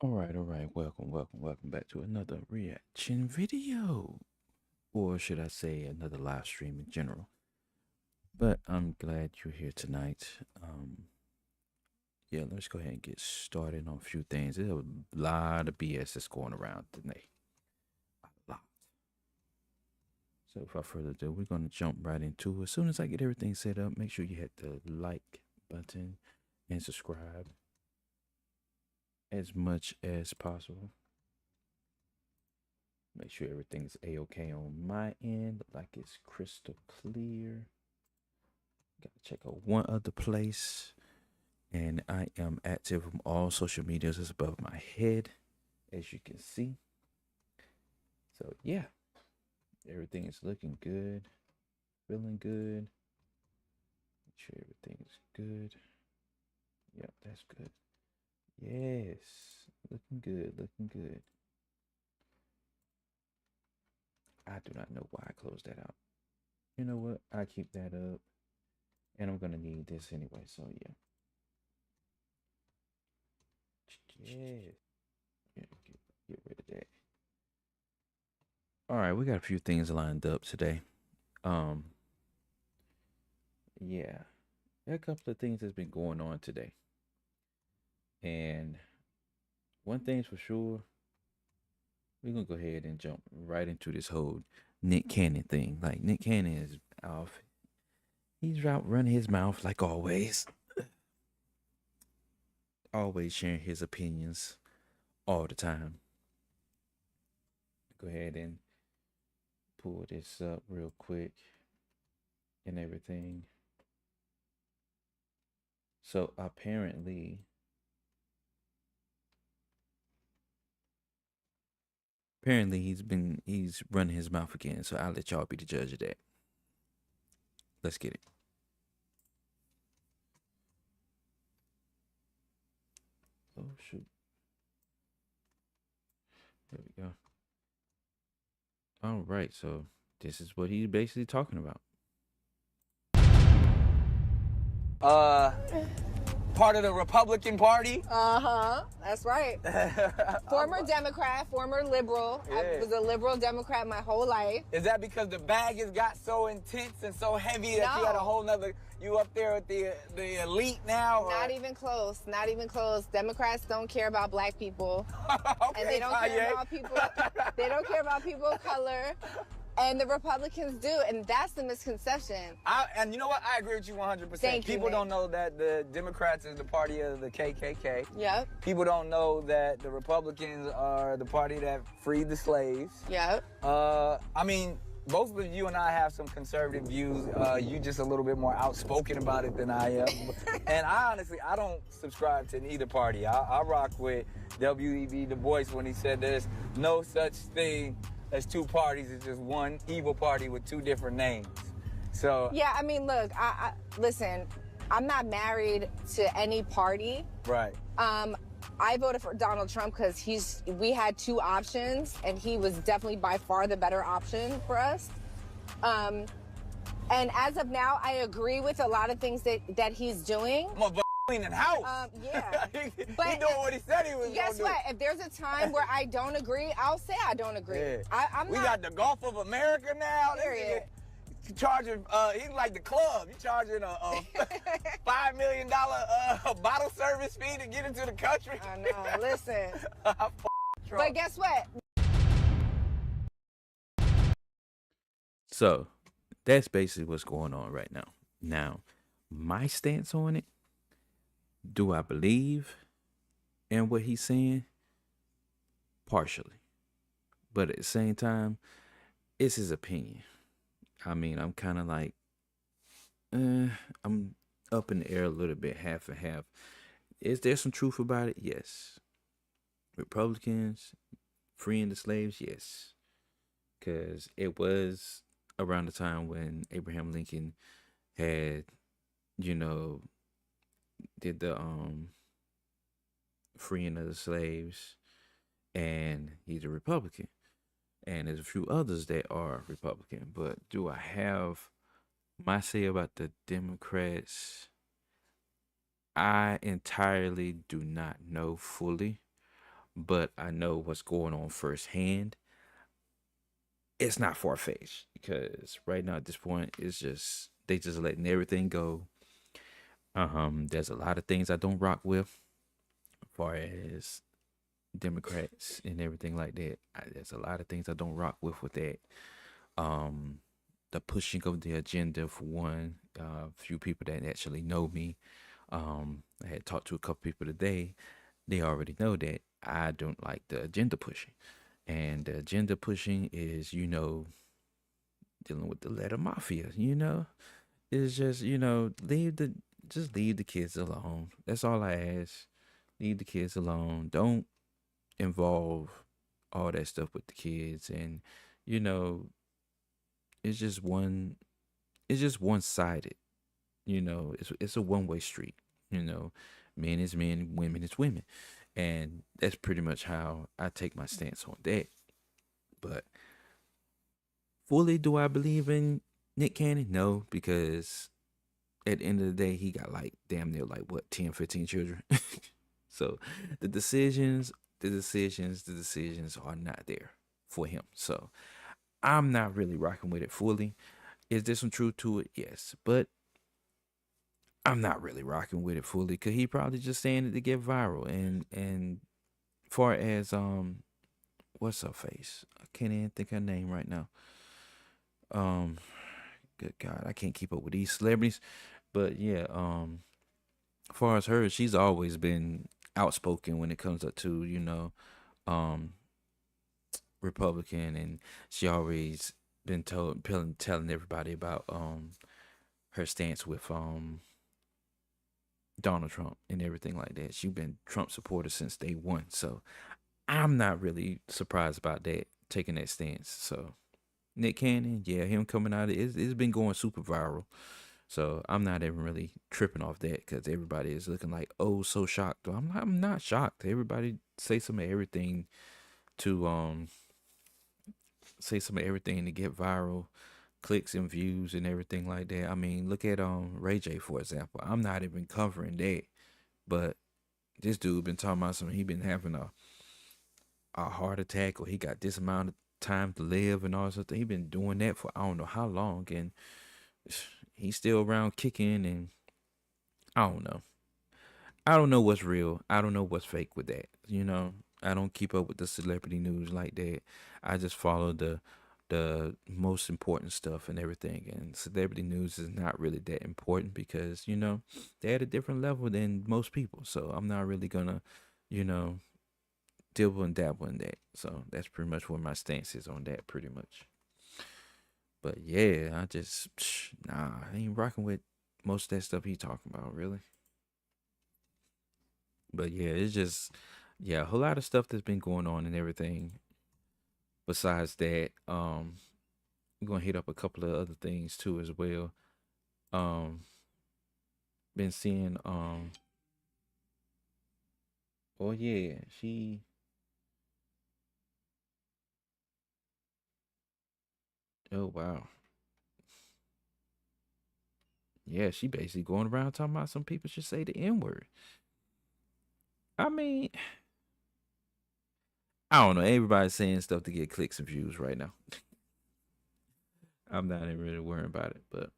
All right. Welcome back to another reaction video. Or should I say another live stream in general. But I'm glad you're here tonight. Yeah, let's go ahead and get started on a few things. There's a lot of BS that's going around today. A lot. So without further ado, we're going to jump right into it. As soon as I get everything set up, make sure you hit the like button and subscribe as much as possible. Make sure everything's a-okay on my end. Look like it's crystal clear. Gotta check out one other place. And I am active on all social medias. It's above my head, as you can see. So yeah, everything is looking good, feeling good. Make sure everything's good. Yep, that's good. Yes, looking good, looking good. I do not know why I closed that out. You know what? I keep that up, and I'm gonna need this anyway. So yeah. Yes. Yeah, get rid of that. All right, we got a few things lined up today. Um, yeah, there are a couple of things that's been going on today, and one thing's for sure, we're gonna go ahead and jump right into this whole Nick Cannon thing. Like Nick Cannon is off. He's out running his mouth like always, always sharing his opinions all the time. go ahead and pull this up real quick and everything. So apparently he's running his mouth again. So I'll let y'all be the judge of that. Let's get it. Oh shoot. There we go. All right, so this is what he's basically talking about. Part of the Republican Party. That's right. Former Democrat, former liberal. Yeah. I was a liberal Democrat my whole life. Is that because the bag has got so intense and so heavy that you had a whole nother, you up there with the elite now? Not even close. Not even close. Democrats don't care about black people. Okay, and they don't care about people. They don't care about people of color. And the Republicans do, and that's the misconception. And you know what? I agree with you 100%. Thank you, People Nick. don't know that the Democrats is the party of the KKK. Yep. People don't know that the Republicans are the party that freed the slaves. Yep. I mean, both of you and I have some conservative views. You just a little bit more outspoken about it than I am. And I don't subscribe to either party. I rock with W.E.B. Du Bois when he said there's no such thing as two parties. It's just one evil party with two different names. So yeah, I mean, look, I listen, I'm not married to any party. Right. I voted for Donald Trump because we had two options, and he was definitely by far the better option for us. And as of now, I agree with a lot of things that he's doing. Cleaning house. Yeah. But he doing what he said he was going to do. Guess what? If there's a time where I don't agree, I'll say I don't agree. Yeah. We got the Gulf of America now. Period. Charging, he's like the club. You charging a $5 million bottle service fee to get into the country. I know. Listen. But guess what? So that's basically what's going on right now. Now, my stance on it, do I believe in what he's saying? Partially. But at the same time, it's his opinion. I mean, I'm kind of like, I'm up in the air a little bit, half and half. Is there some truth about it? Yes. Republicans freeing the slaves? Yes. Because it was around the time when Abraham Lincoln had, did the freeing of the slaves, and he's a Republican. And there's a few others that are Republican. But do I have my say about the Democrats? I entirely do not know fully, but I know what's going on firsthand. It's not far-fetched because right now at this point, it's just they just letting everything go. There's a lot of things I don't rock with, as far as Democrats and everything like that. There's a lot of things I don't rock with that. The pushing of the agenda, for one. Few people that actually know me, I had talked to a couple people today. They already know that I don't like the agenda pushing, and the agenda pushing is, dealing with the letter mafia. It's just leave the kids alone. That's all I ask. Leave the kids alone. Don't involve all that stuff with the kids. And it's just one sided. It's a one-way street. Men is men, women is women, and that's pretty much how I take my stance on that. But fully, do I believe in Nick Cannon? No, because at the end of the day, he got like damn near like 10, 15 children. So the decisions are not there for him. So I'm not really rocking with it fully. Is there some truth to it? Yes. But I'm not really rocking with it fully because he probably just saying it to get viral. And far as what's her face? I can't even think her name right now. Good God, I can't keep up with these celebrities. But yeah, as far as her, she's always been outspoken when it comes up to, Republican, and she always been telling everybody about her stance with Donald Trump and everything like that. She's been Trump supporter since day one, so I'm not really surprised about that, taking that stance. So Nick Cannon, yeah, him coming out, it's been going super viral. So I'm not even really tripping off that because everybody is looking like, oh, so shocked. Well, I'm not shocked. Everybody say some of everything to get viral, clicks and views and everything like that. I mean, look at Ray J, for example. I'm not even covering that, but this dude been talking about something. He been having a heart attack, or he got this amount of time to live and all sorts. He been doing that for I don't know how long, and he's still around kicking. And I don't know. I don't know what's real. I don't know what's fake with that. I don't keep up with the celebrity news like that. I just follow the most important stuff and everything. And celebrity news is not really that important because, they're at a different level than most people. So I'm not really gonna, you know, dibble and dabble in that. So that's pretty much where my stance is on that, pretty much. But yeah, I just I ain't rocking with most of that stuff he talking about, really. But yeah, it's just a whole lot of stuff that's been going on and everything. Besides that, we're gonna hit up a couple of other things too as well. Um, been seeing oh yeah, oh wow. Yeah, she basically going around talking about some people should say the N-word. I mean, I don't know. Everybody's saying stuff to get clicks and views right now. I'm not even really worrying about it. But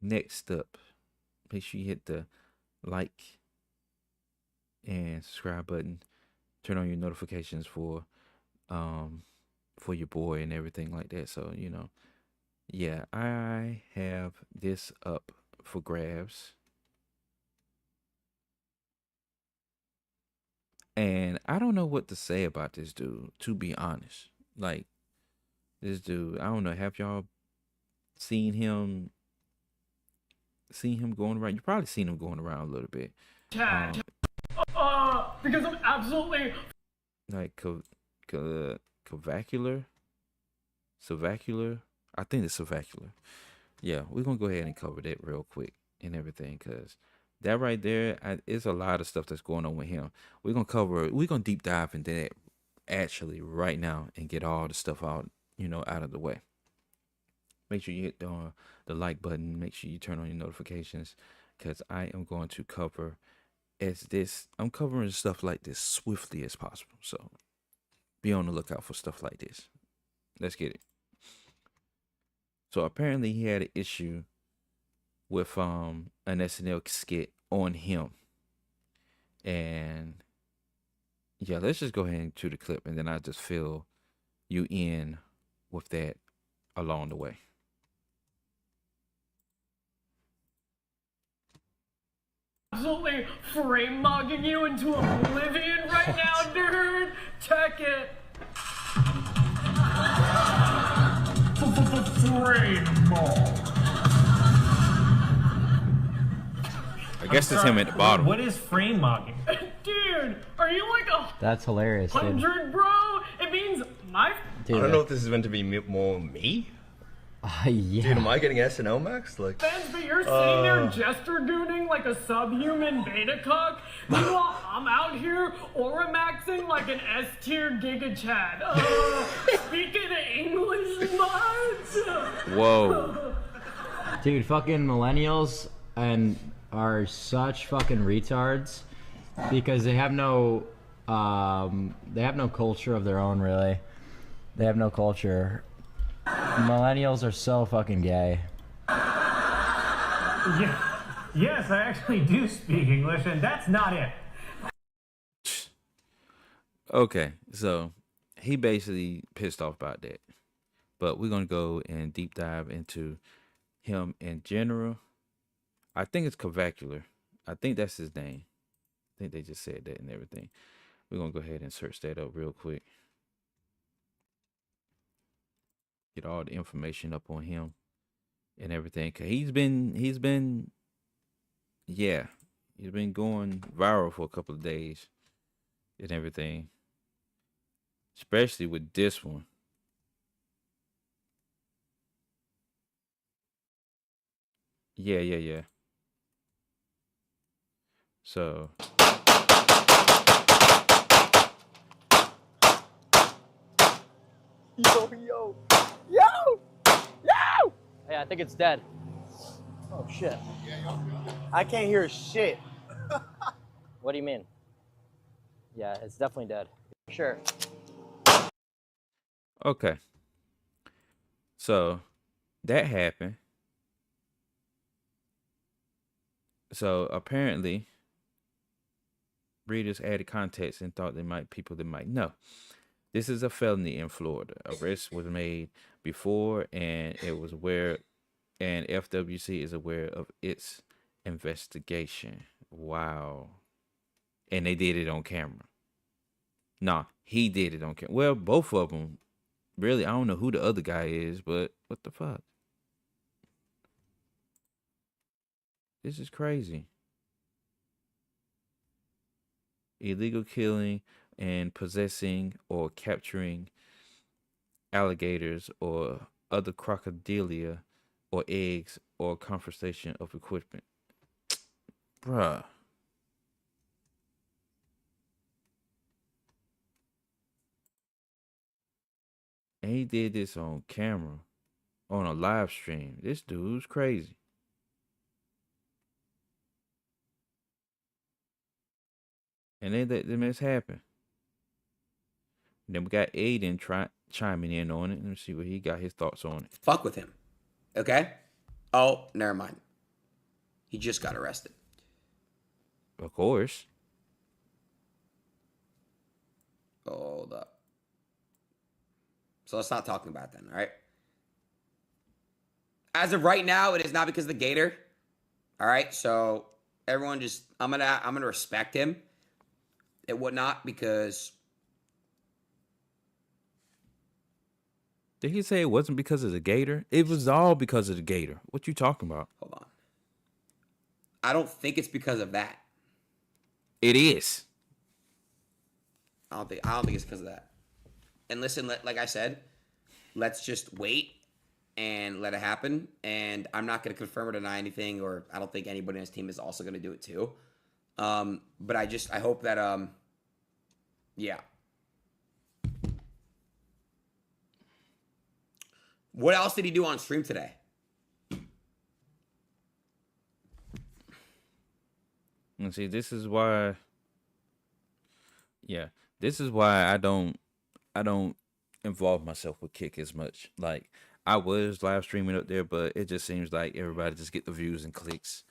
next up, make sure you hit the like and subscribe button. Turn on your notifications um for your boy and everything like that. So, yeah, I have this up for grabs. And I don't know what to say about this dude, to be honest. Like, this dude, I don't know, have y'all seen him going around? You probably seen him going around a little bit. Chad. Because I'm absolutely Like clavicular, cervicular. I think it's cervicular. Yeah, we're gonna go ahead and cover that real quick and everything, cause that right there is a lot of stuff that's going on with him. We're gonna deep dive into that actually right now and get all the stuff out of the way. Make sure you hit the like button. Make sure you turn on your notifications, cause I am going to cover I'm covering stuff like this swiftly as possible. So be on the lookout for stuff like this. Let's get it. So apparently he had an issue with an SNL skit on him. And yeah, let's just go ahead to the clip, and then I'll just fill you in with that along the way. absolutely frame mugging you into oblivion right now, dude. Check it. Frame mug. I guess it's him at the bottom. What is frame mugging? Dude, are you like That's hilarious, dude. 100, bro? It means my. Dude, I don't know if this is meant to be more me. yeah. Dude, am I getting SNL Max? Like, Fans, but you're sitting there gesture gooning like a subhuman beta cuck. Meanwhile, I'm out here aura maxing like an S tier Giga Chad. Speaking English much. Whoa. Dude, fucking millennials are such fucking retards because they have no culture of their own, really. They have no culture. Millennials are so fucking gay. Yeah. Yes, I actually do speak English, and that's not it. Okay, so he basically pissed off about that. But we're going to go and deep dive into him in general. I think it's clavicular. I think that's his name. I think they just said that and everything. We're going to go ahead and search that up real quick. get all the information up on him and everything. 'Cause he's been yeah, he's been going viral for a couple of days and everything, especially with this one. Yeah, yeah, yeah. So Hey, I think it's dead. Oh shit. I can't hear shit. What do you mean? Yeah, it's definitely dead. Sure. okay, so that happened. So apparently, readers added context and thought people that might know. This is a felony in Florida. Arrest was made before, and FWC is aware of its investigation. Wow. And they did it on camera. Nah, he did it on camera. Well, both of them. Really, I don't know who the other guy is, but what the fuck? This is crazy. Illegal killing and possessing or capturing alligators or other crocodilia or eggs or confiscation of equipment. Bruh. And he did this on camera, on a live stream. This dude's crazy. And then the mess happened. And then we got Aiden chiming in on it. Let me see what he got his thoughts on it. Fuck with him. Okay? Oh, never mind. He just got arrested. Of course. Hold up. So let's not talk about it then, all right? As of right now, it is not because of the gator. All right? So everyone just I'm gonna respect him. It would not because Did he say it wasn't because of the gator? It was all because of the gator. What you talking about? hold on. I don't think it's because of that. It is. I don't think it's because of that. And listen, like I said, let's just wait and let it happen. And I'm not going to confirm or deny anything, or I don't think anybody in his team is also going to do it too. But I hope that yeah. What else did he do on stream today? And see, this is why. Yeah, this is why I don't involve myself with Kick as much. Like I was live streaming up there, but it just seems like everybody just get the views and clicks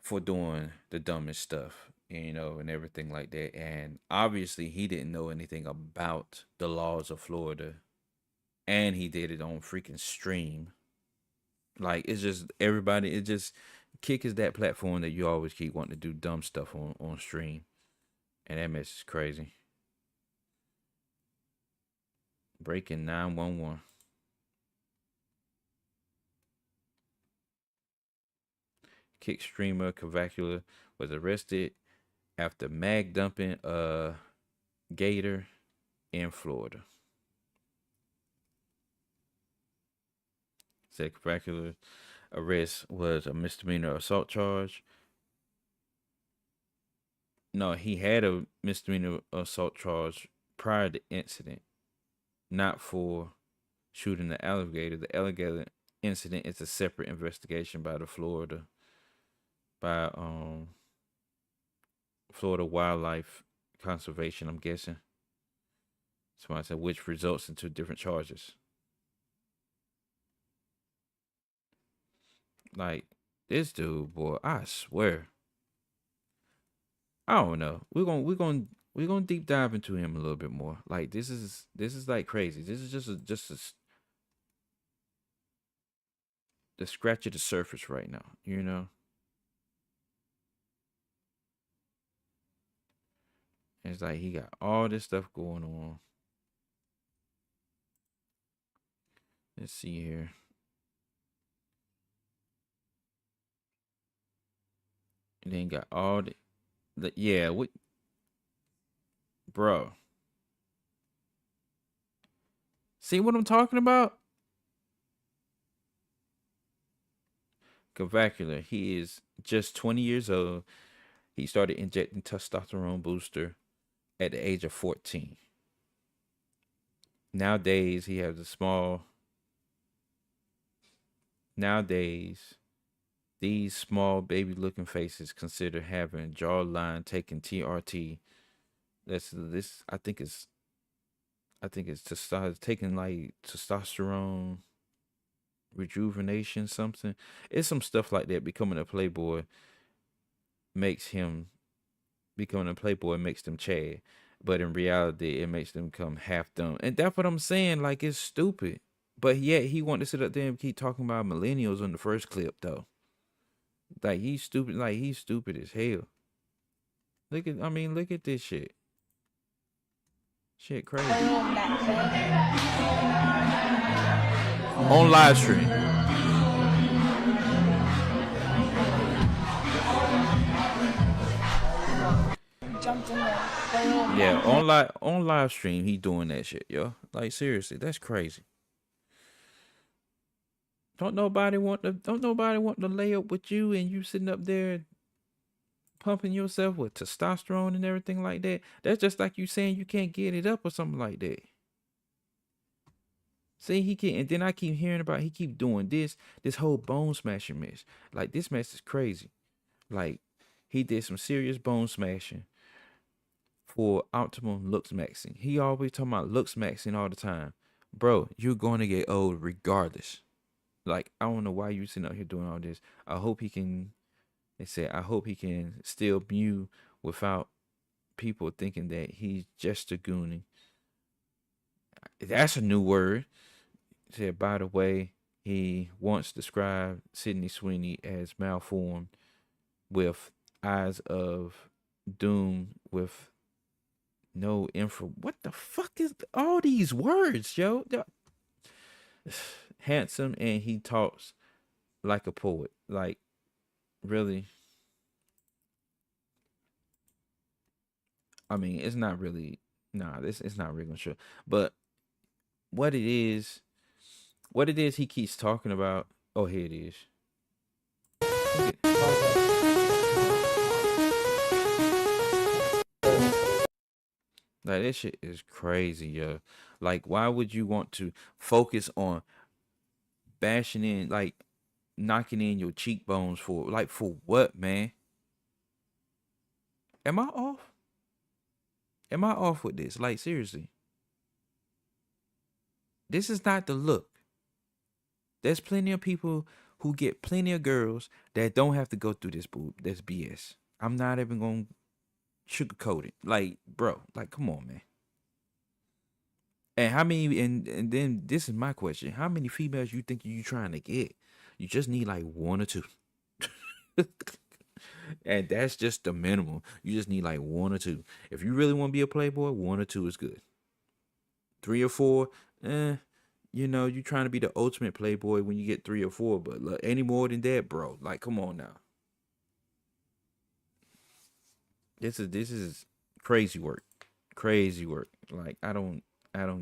for doing the dumbest stuff, and everything like that. And obviously, he didn't know anything about the laws of Florida, and he did it on freaking stream. Like it's just everybody. It just Kick is that platform that you always keep wanting to do dumb stuff on stream, and that mess is crazy. Breaking 911. Kick streamer Cavacula was arrested after mag dumping a gator in Florida. Said Cavacula's arrest was a misdemeanor assault charge. No, he had a misdemeanor assault charge prior to the incident, not for shooting the alligator. The alligator incident is a separate investigation by Florida Wildlife Conservation, I'm guessing. Somebody said, which results in two different charges. Like this dude, boy, I swear. I don't know. We're gonna deep dive into him a little bit more. Like this is like crazy. This is just the scratch of the surface right now. It's like he got all this stuff going on. Let's see here. And then got all the yeah, what, bro? See what I'm talking about? Cavacular. He is just 20 years old. He started injecting testosterone booster at the age of 14. Nowadays, he has a small. Nowadays, these small baby-looking faces consider having jawline taking TRT. That's this. I think it's. I think it's taking like testosterone rejuvenation something. It's some stuff like that. Becoming a playboy makes him makes them Chad, but in reality, it makes them come half dumb. And that's what I'm saying. Like, it's stupid. But yet he wanted to sit up there and keep talking about millennials on the first clip, though. Like, he's stupid. Like, he's stupid as hell. Look at this shit. Shit crazy. On live stream. Jumped in there. Yeah, on live stream, he doing that shit, yo. Like, seriously, that's crazy. Don't nobody want to lay up with you, and you sitting up there pumping yourself with testosterone and everything like that. That's just like you saying you can't get it up or something like that. See, he can't, and then I keep hearing about he keep doing this whole bone smashing mess. Like, this mess is crazy. Like, he did some serious bone smashing for optimum looks maxing. He always talking about looks maxing all the time. Bro, you're going to get old regardless. Like, I don't know why you sitting out here doing all this. I hope he can, they said, I hope he can still mew without people thinking that he's just a goonie. That's a new word. Said, by the way, he once described Sydney Sweeney as malformed with eyes of doom with no info. What the fuck is all these words, yo? Handsome, and he talks like a poet. Like, really? I mean, it's not really. Nah, it's not really sure. But what it is he keeps talking about. Oh, here it is. Like, that shit is crazy, yo. Like, why would you want to focus on bashing in, like, knocking in your cheekbones for what, man? Am I off? Am I off with this? Like, seriously. This is not the look. There's plenty of people who get plenty of girls that don't have to go through this BS. I'm not even gonna sugarcoat it. Like, bro, like, come on, man. And how many, and then this is my question. How many females you think you trying to get? You just need like one or two. And that's just the minimum. You just need like one or two. If you really want to be a playboy, one or two is good. 3 or 4, you know, you trying to be the ultimate playboy when you get 3 or 4, but look, any more than that, bro, like, come on now. This is crazy work. Crazy work. Like, I don't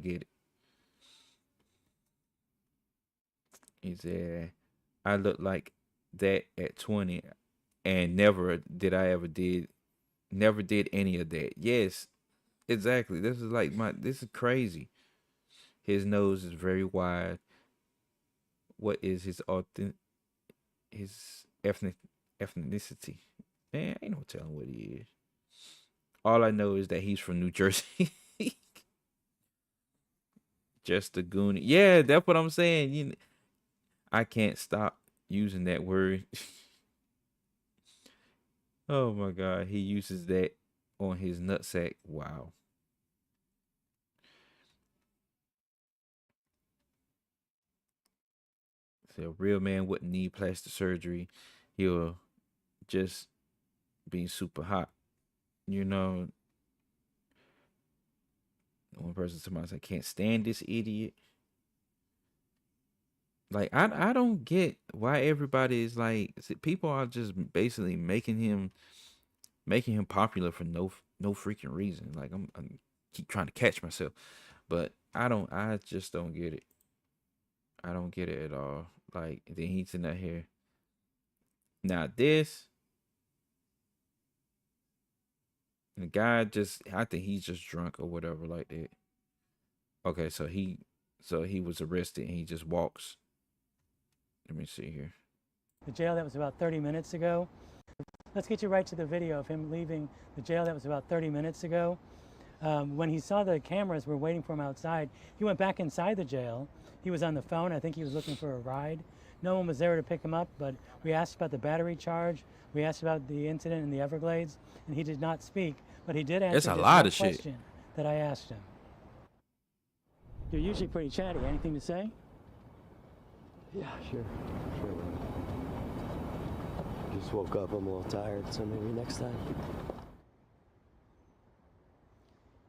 get it. He said, I look like that at 20 and never did any of that. Yes, exactly. This is crazy. His nose is very wide. What is his ethnicity? Man, ain't no telling what he is. All I know is that he's from New Jersey. Just a goonie. Yeah, that's what I'm saying. I can't stop using that word. Oh my God, he uses that on his nutsack. Wow. So a real man wouldn't need plastic surgery. He'll just be super hot. You know, one person to my side can't stand this idiot. Like I don't get why everybody is like people are just basically making him popular for no freaking reason. Like I'm keep trying to catch myself, but I just don't get it. I don't get it at all. Like then he's in that here. Now this the guy just I think he's just drunk or whatever like that. Okay, so he was arrested and he just walks. Let me see here. The jail that was about 30 minutes ago. Let's get you right to the video of him leaving the jail that was about 30 minutes ago. When he saw the cameras were waiting for him outside, he went back inside the jail. He was on the phone. I think he was looking for a ride. No one was there to pick him up, but we asked about the battery charge. We asked about the incident in the Everglades, and he did not speak, but he did answer It's a just lot one of shit. question that I asked him. You're usually pretty chatty. Anything to say? Yeah, sure. Just woke up, I'm a little tired, so maybe next time.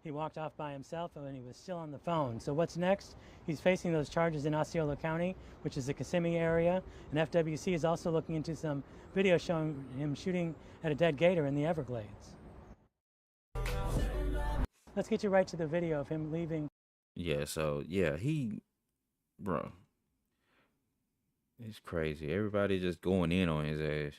He walked off by himself and he was still on the phone. So what's next? He's facing those charges in Osceola County, which is the Kissimmee area. And FWC is also looking into some video showing him shooting at a dead gator in the Everglades. Let's get you right to the video of him leaving. Yeah, so yeah, bro, it's crazy. Everybody just going in on his ass.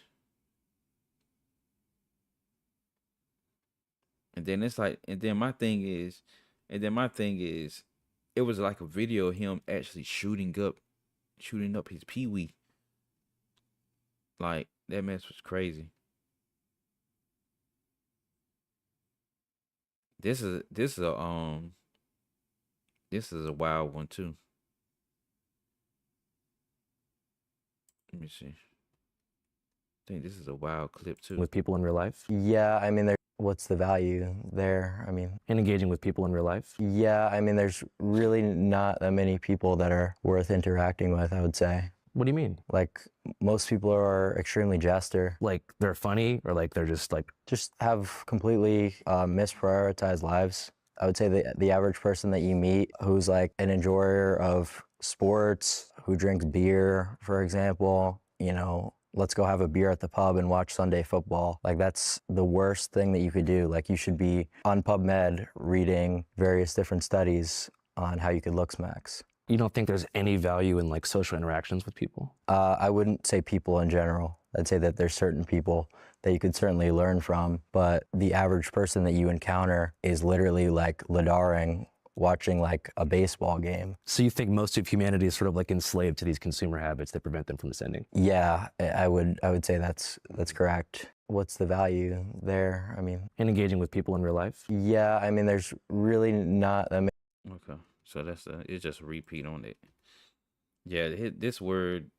And then it's like, and then my thing is, it was like a video of him actually shooting up his peewee. Like that mess was crazy. This is a wild one too. Let me see. I think this is a wild clip too. With people in real life? Yeah, I mean, what's the value there? I mean, in engaging with people in real life? Yeah, I mean, there's really not that many people that are worth interacting with, I would say. What do you mean? Like, most people are extremely jester. Like, they're funny, or like they're just like... Just have completely misprioritized lives. I would say the average person that you meet who's like an enjoyer of sports, who drinks beer, for example, you know, let's go have a beer at the pub and watch Sunday football. Like, that's the worst thing that you could do. Like, you should be on PubMed reading various different studies on how you could look smacks. You don't think there's any value in like social interactions with people? I wouldn't say people in general. I'd say that there's certain people that you could certainly learn from, but the average person that you encounter is literally like lidaring watching like a baseball game. So you think most of humanity is sort of like enslaved to these consumer habits that prevent them from ascending? Yeah, I would say that's correct. What's the value there? I mean, in engaging with people in real life? Yeah, I mean, there's really not that many. Okay, so it's just a repeat on it. Yeah, this word,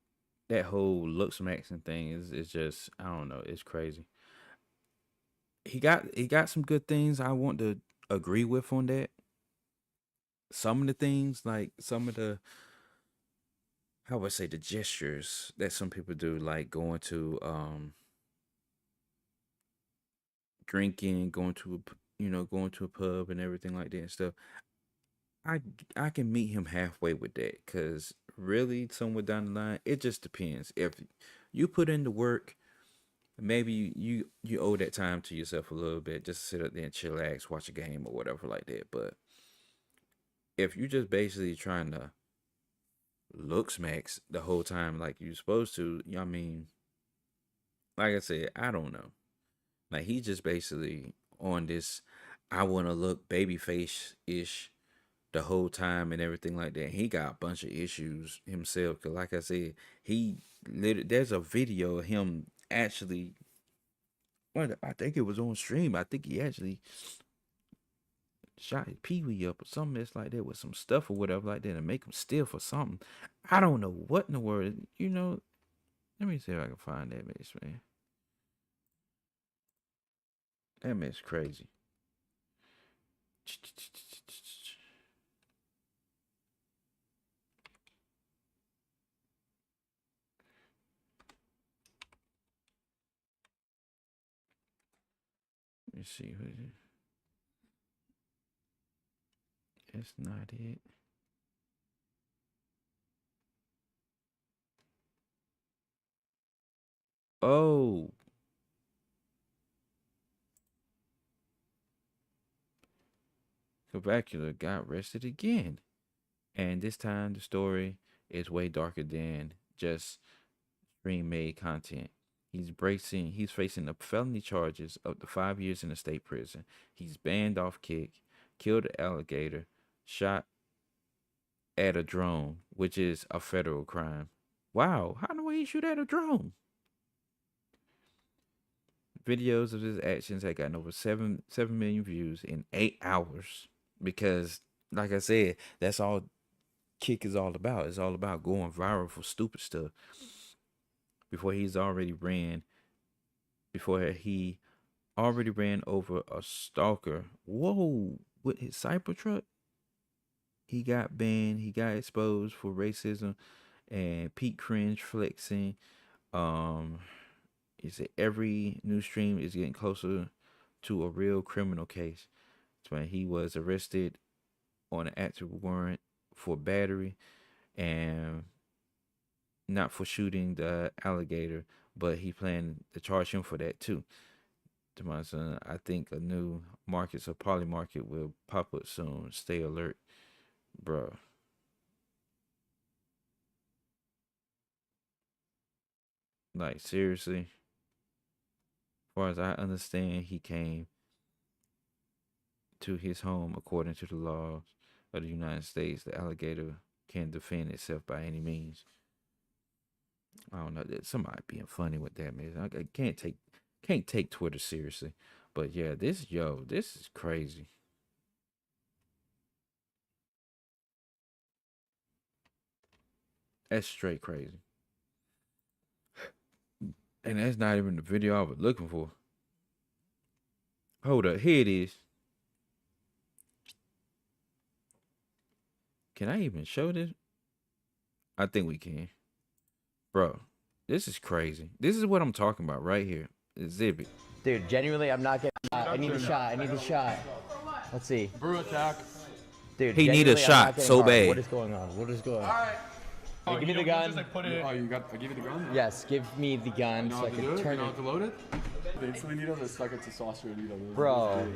that whole looks maxing thing is just, I don't know, it's crazy. He got some good things I want to agree with on that. Some of the things, like some of the, how would I say, the gestures that some people do, like going to drinking, going to a pub and everything like that and stuff. I can meet him halfway with that, because really somewhere down the line, it just depends. If you put in the work, maybe you owe that time to yourself a little bit, just sit up there and chillax, watch a game or whatever like that. But if you just basically trying to look smacks the whole time like you're supposed to, I mean, like I said, I don't know. Like, he just basically on this, I want to look babyface-ish the whole time and everything like that. He got a bunch of issues himself, because like I said, there's a video of him actually, well, I think it was on stream. I think he actually shot his peewee up or something that's like that with some stuff or whatever like that, and make him stiff or something. I don't know what in the world, let me see if I can find that mess, man. That mess crazy. Let me see who it is. That's not it. Oh. Cavacula got arrested again. And this time the story is way darker than just stream made content. He's facing the felony charges up to 5 years in a state prison. He's banned off Kick, killed an alligator, shot at a drone, which is a federal crime. Wow, how do we shoot at a drone? Videos of his actions had gotten over 7 million views in 8 hours. Because, like I said, that's all Kick is all about. It's all about going viral for stupid stuff. Before he already ran over a stalker. Whoa, with his Cybertruck. He got banned. He got exposed for racism and peak cringe flexing. He said every new stream is getting closer to a real criminal case. That's when he was arrested on an active warrant for battery and not for shooting the alligator, but he planned to charge him for that too. To my son, I think a new market, so poly market, will pop up soon. Stay alert, bruh. Like, seriously. As far as I understand, he came to his home according to the laws of the United States. The alligator can defend itself by any means. I don't know. Somebody being funny with that, man. I can't take Twitter seriously. But yeah, this is crazy. That's straight crazy. And that's not even the video I was looking for. Hold up, here it is. Can I even show this? I think we can. Bro, this is crazy. This is what I'm talking about right here. Exhibit. Dude, genuinely, I'm not getting shot. I need a shot. I need a shot. Let's see. Brew attack. Dude, he need a shot so bad. What is going on? What is going on? All right. Hey, give me the gun. I give you the gun? Yes, give me the gun so I can turn it. You know how to load it? The insulin needle is like it's a saucer needle. Bro.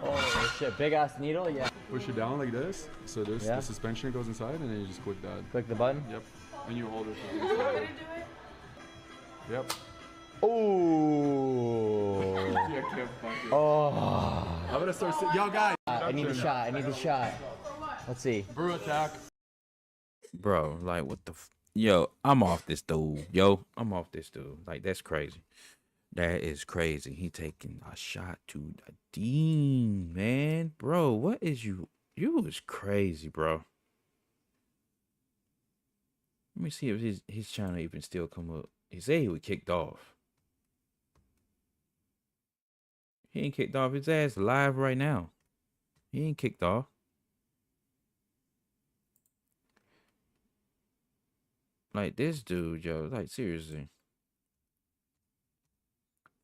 Oh shit, big ass needle, yeah. Push it down like this. So the suspension goes inside and then you just click that. Click the button? Yep. And you hold it. Yep. Oh. Yeah, can't fuck it. Oh. I'm gonna start. Yo, guys. I need the shot. I need the shot. Let's see. Brew attack. Bro, like what the yo, I'm off this dude. Yo, I'm off this dude. Like, that's crazy. That is crazy. He taking a shot to the dean, man. Bro, what is you? You is crazy, bro. Let me see if his channel even still come up. He said he was kicked off. He ain't kicked off. His ass live right now. He ain't kicked off. Like, this dude, yo, like, seriously.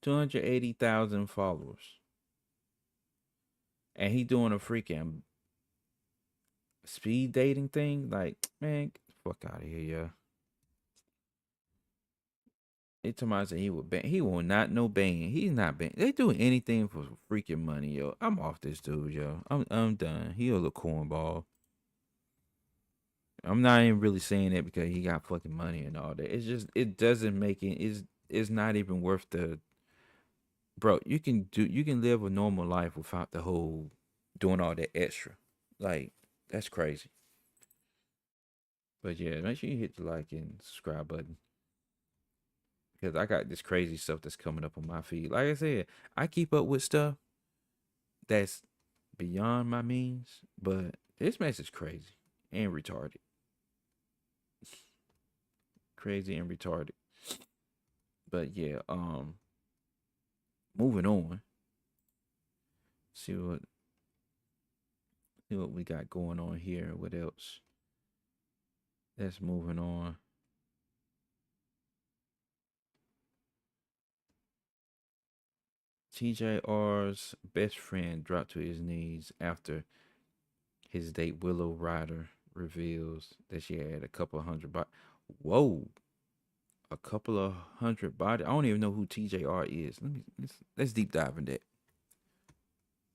280,000 followers. And he doing a freaking speed dating thing. Like, man, get the fuck out of here, yo. They told me he would ban. He will not no ban. He's not ban. They do anything for freaking money, yo. I'm off this dude, yo. I'm done. He a little cornball. I'm not even really saying that because he got fucking money and all that. It's just, it doesn't make it. It's not even worth the. Bro, you can live a normal life without the whole doing all that extra. Like, that's crazy. But yeah, make sure you hit the like and subscribe button. Because I got this crazy stuff that's coming up on my feed. Like I said, I keep up with stuff that's beyond my means. But this mess is crazy and retarded. Crazy and retarded. But yeah, moving on. See what we got going on here. What else? That's moving on. TJR's best friend dropped to his knees after his date Willow Ryder reveals that she had a couple hundred Whoa. A couple of hundred body. I don't even know who TJR is. Let's deep dive in that.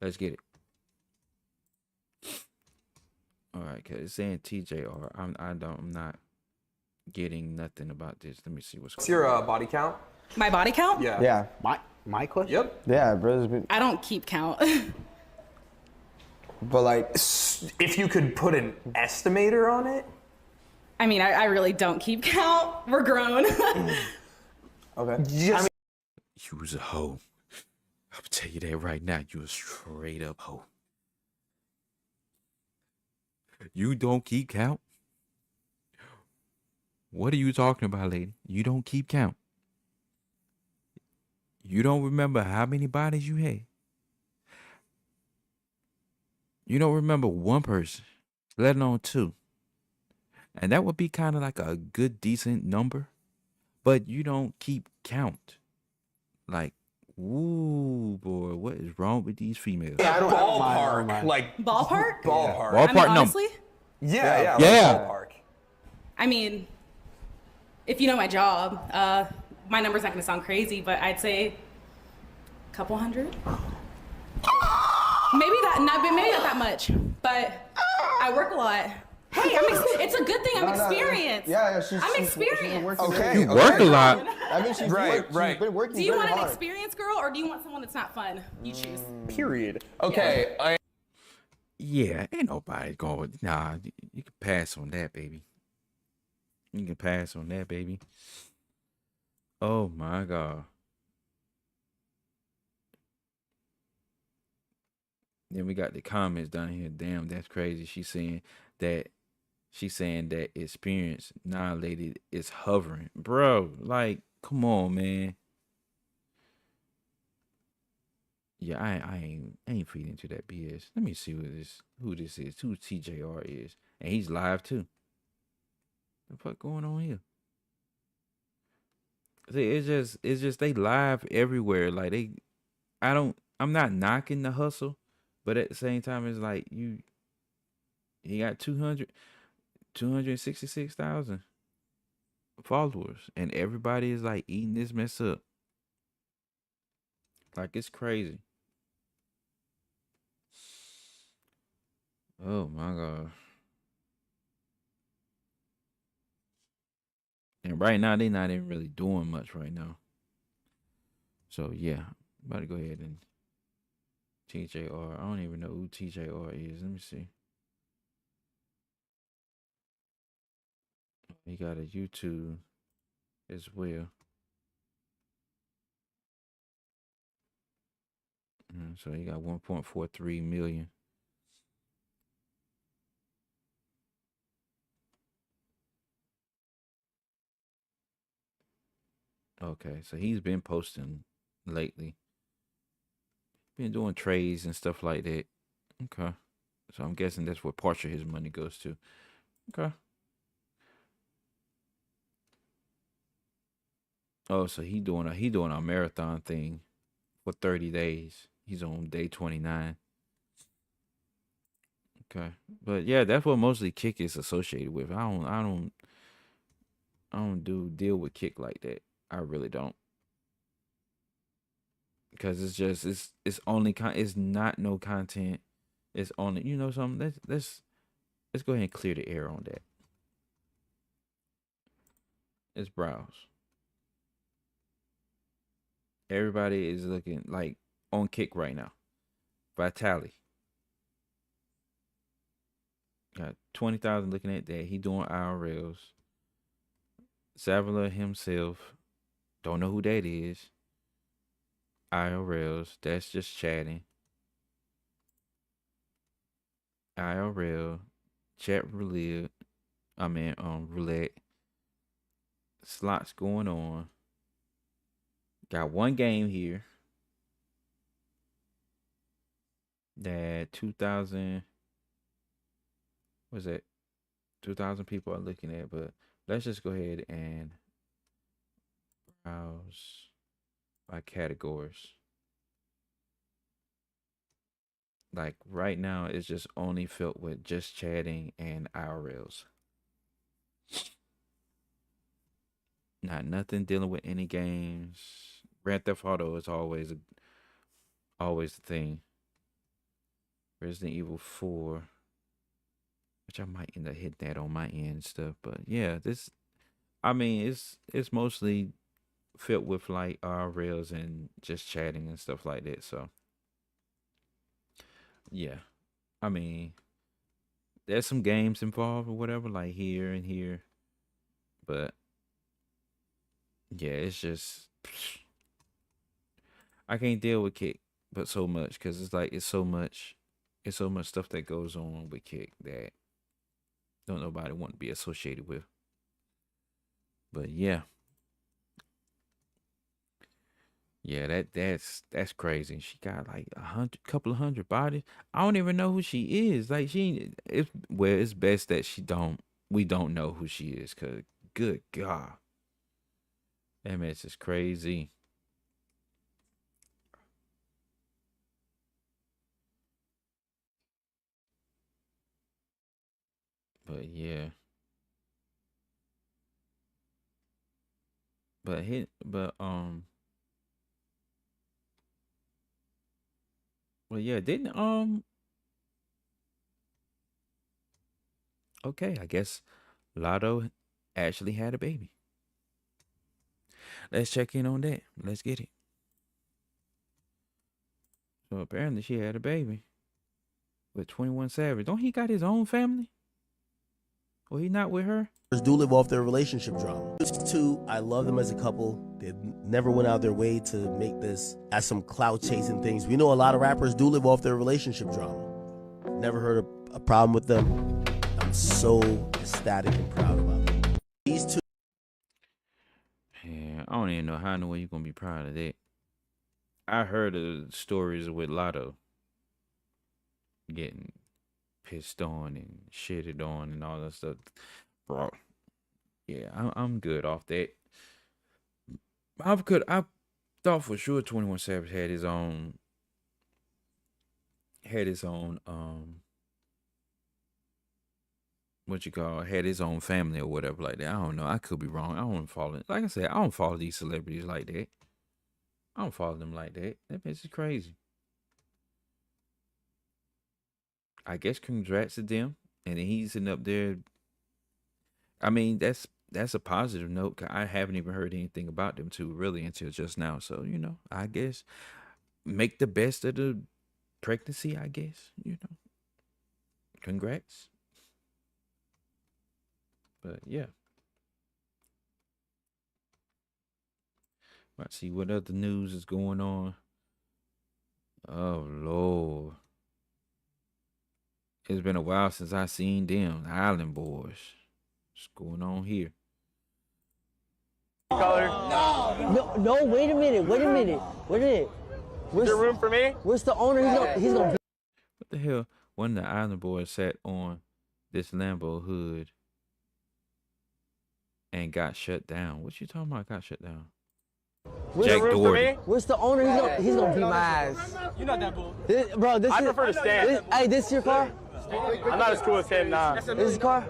Let's get it. All right, cause it's saying TJR. I'm not getting nothing about this. Let me see what's your body count? My body count? Yeah. Yeah. My question? Yep. Yeah, brothers. I don't keep count. But like, if you could put an estimator on it? I mean, I really don't keep count. We're grown. Okay. You was a hoe. I'll tell you that right now. You a straight up hoe. You don't keep count? What are you talking about, lady? You don't keep count. You don't remember how many bodies you had. You don't remember one person, let alone two. And that would be kind of like a good, decent number. But you don't keep count. Like, ooh, boy, what is wrong with these females? Yeah, ballpark. mind. Like, Ballpark? ballpark. Ballpark I mean, number. honestly, Yeah. Yeah. Like ballpark. I mean, if you know my job, my number's not going to sound crazy, but I'd say a couple hundred. Maybe not that much, but I work a lot. Hey, it's a good thing I'm experienced. Yeah, I'm experienced. Okay. You work a lot. I mean, she's Right. She's been working Do you very want an hard. experienced girl or do you want someone that's not fun? You choose. Period. Okay. Yeah, ain't nobody going. Nah, you can pass on that, baby. You can pass on that, baby. Oh my God. Then we got the comments down here. Damn, that's crazy. She's saying that experience nah, lady is hovering. Bro, like, come on, man. Yeah, I ain't feeding into that BS. Let me see who this is, who TJR is. And he's live too. The fuck going on here? See, it's just they live everywhere. Like I'm not knocking the hustle, but at the same time it's like he got 266,000 followers and everybody is like eating this mess up. Like, it's crazy. Oh my God. And right now they not even really doing much right now. So yeah, I'm about to go ahead and TJR. I don't even know who TJR is. Let me see. He got a YouTube as well. So he got 1.43 million. Okay, so he's been posting lately. Been doing trades and stuff like that. Okay. So I'm guessing that's where part of his money goes to. Okay. Oh, so he doing a marathon thing for 30 days. He's on day 29. Okay. But yeah, that's what mostly Kick is associated with. I don't deal with Kick like that. I really don't. Because it's only it's not no content. It's only, you know something. Let's go ahead and clear the air on that. Let's browse. Everybody is looking like on Kick right now. Vitali got 20,000 looking at that. He doing IRLs. Savila himself, don't know who that is. IRLs, that's just chatting. IRL, chat roulette. Roulette. Slots going on. Got one game here. That 2,000. What's that? 2,000 people are looking at, but let's just go ahead and browse by categories. Like right now, it's just only filled with just chatting and IRLs. Not nothing dealing with any games. Grand Theft Auto is always the thing. Resident Evil 4, which I might end up hitting that on my end and stuff. But yeah, it's mostly filled with like rails and just chatting and stuff like that. So yeah, I mean, there's some games involved or whatever, like here and here, but yeah, it's just I can't deal with Kick, but so much because it's so much stuff that goes on with Kick that don't nobody want to be associated with. But yeah. Yeah, that's crazy. She got like couple of hundred bodies. I don't even know who she is. Like it's best that we don't know who she is, cause good God, that mess is crazy. But yeah, but yeah, didn't okay, I guess Lotto actually had a baby. Let's check in on that. Let's get it. So apparently she had a baby with 21 Savage. Don't he got his own family? Well, he not with her? Do live off their relationship drama. These two, I love them as a couple. They never went out their way to make this as some clout chasing things. We know a lot of rappers do live off their relationship drama. Never heard a problem with them. I'm so ecstatic and proud about them. These two. Yeah, I don't even know how in the way you're gonna be proud of that. I heard of stories with Lotto getting pissed on and shitted on and all that stuff, bro. Yeah, I'm good off that. I thought for sure 21 Savage had his own had his own family or whatever like that. I don't know. I could be wrong. I don't follow it. Like I said, I don't follow these celebrities like that. I don't follow them like that. That bitch is crazy. I guess congrats to them. And then he's sitting up there. I mean, that's a positive note. 'Cause I haven't even heard anything about them two really until just now. So, I guess make the best of the pregnancy, I guess, Congrats. But yeah. Let's see what other news is going on. Oh Lord. It's been a while since I seen them, the Island Boys. What's going on here? No, wait a minute. Where's there room for me? Where's the owner? He's gonna be. What the hell? One of the Island Boys sat on this Lambo hood and got shut down. What you talking about? Got shut down? Jack Doherty. Where's the owner? He's gonna beat my ass. You're not that bull. I prefer to stand. Hey, this your car? I'm not as cool as him, nah. This is car?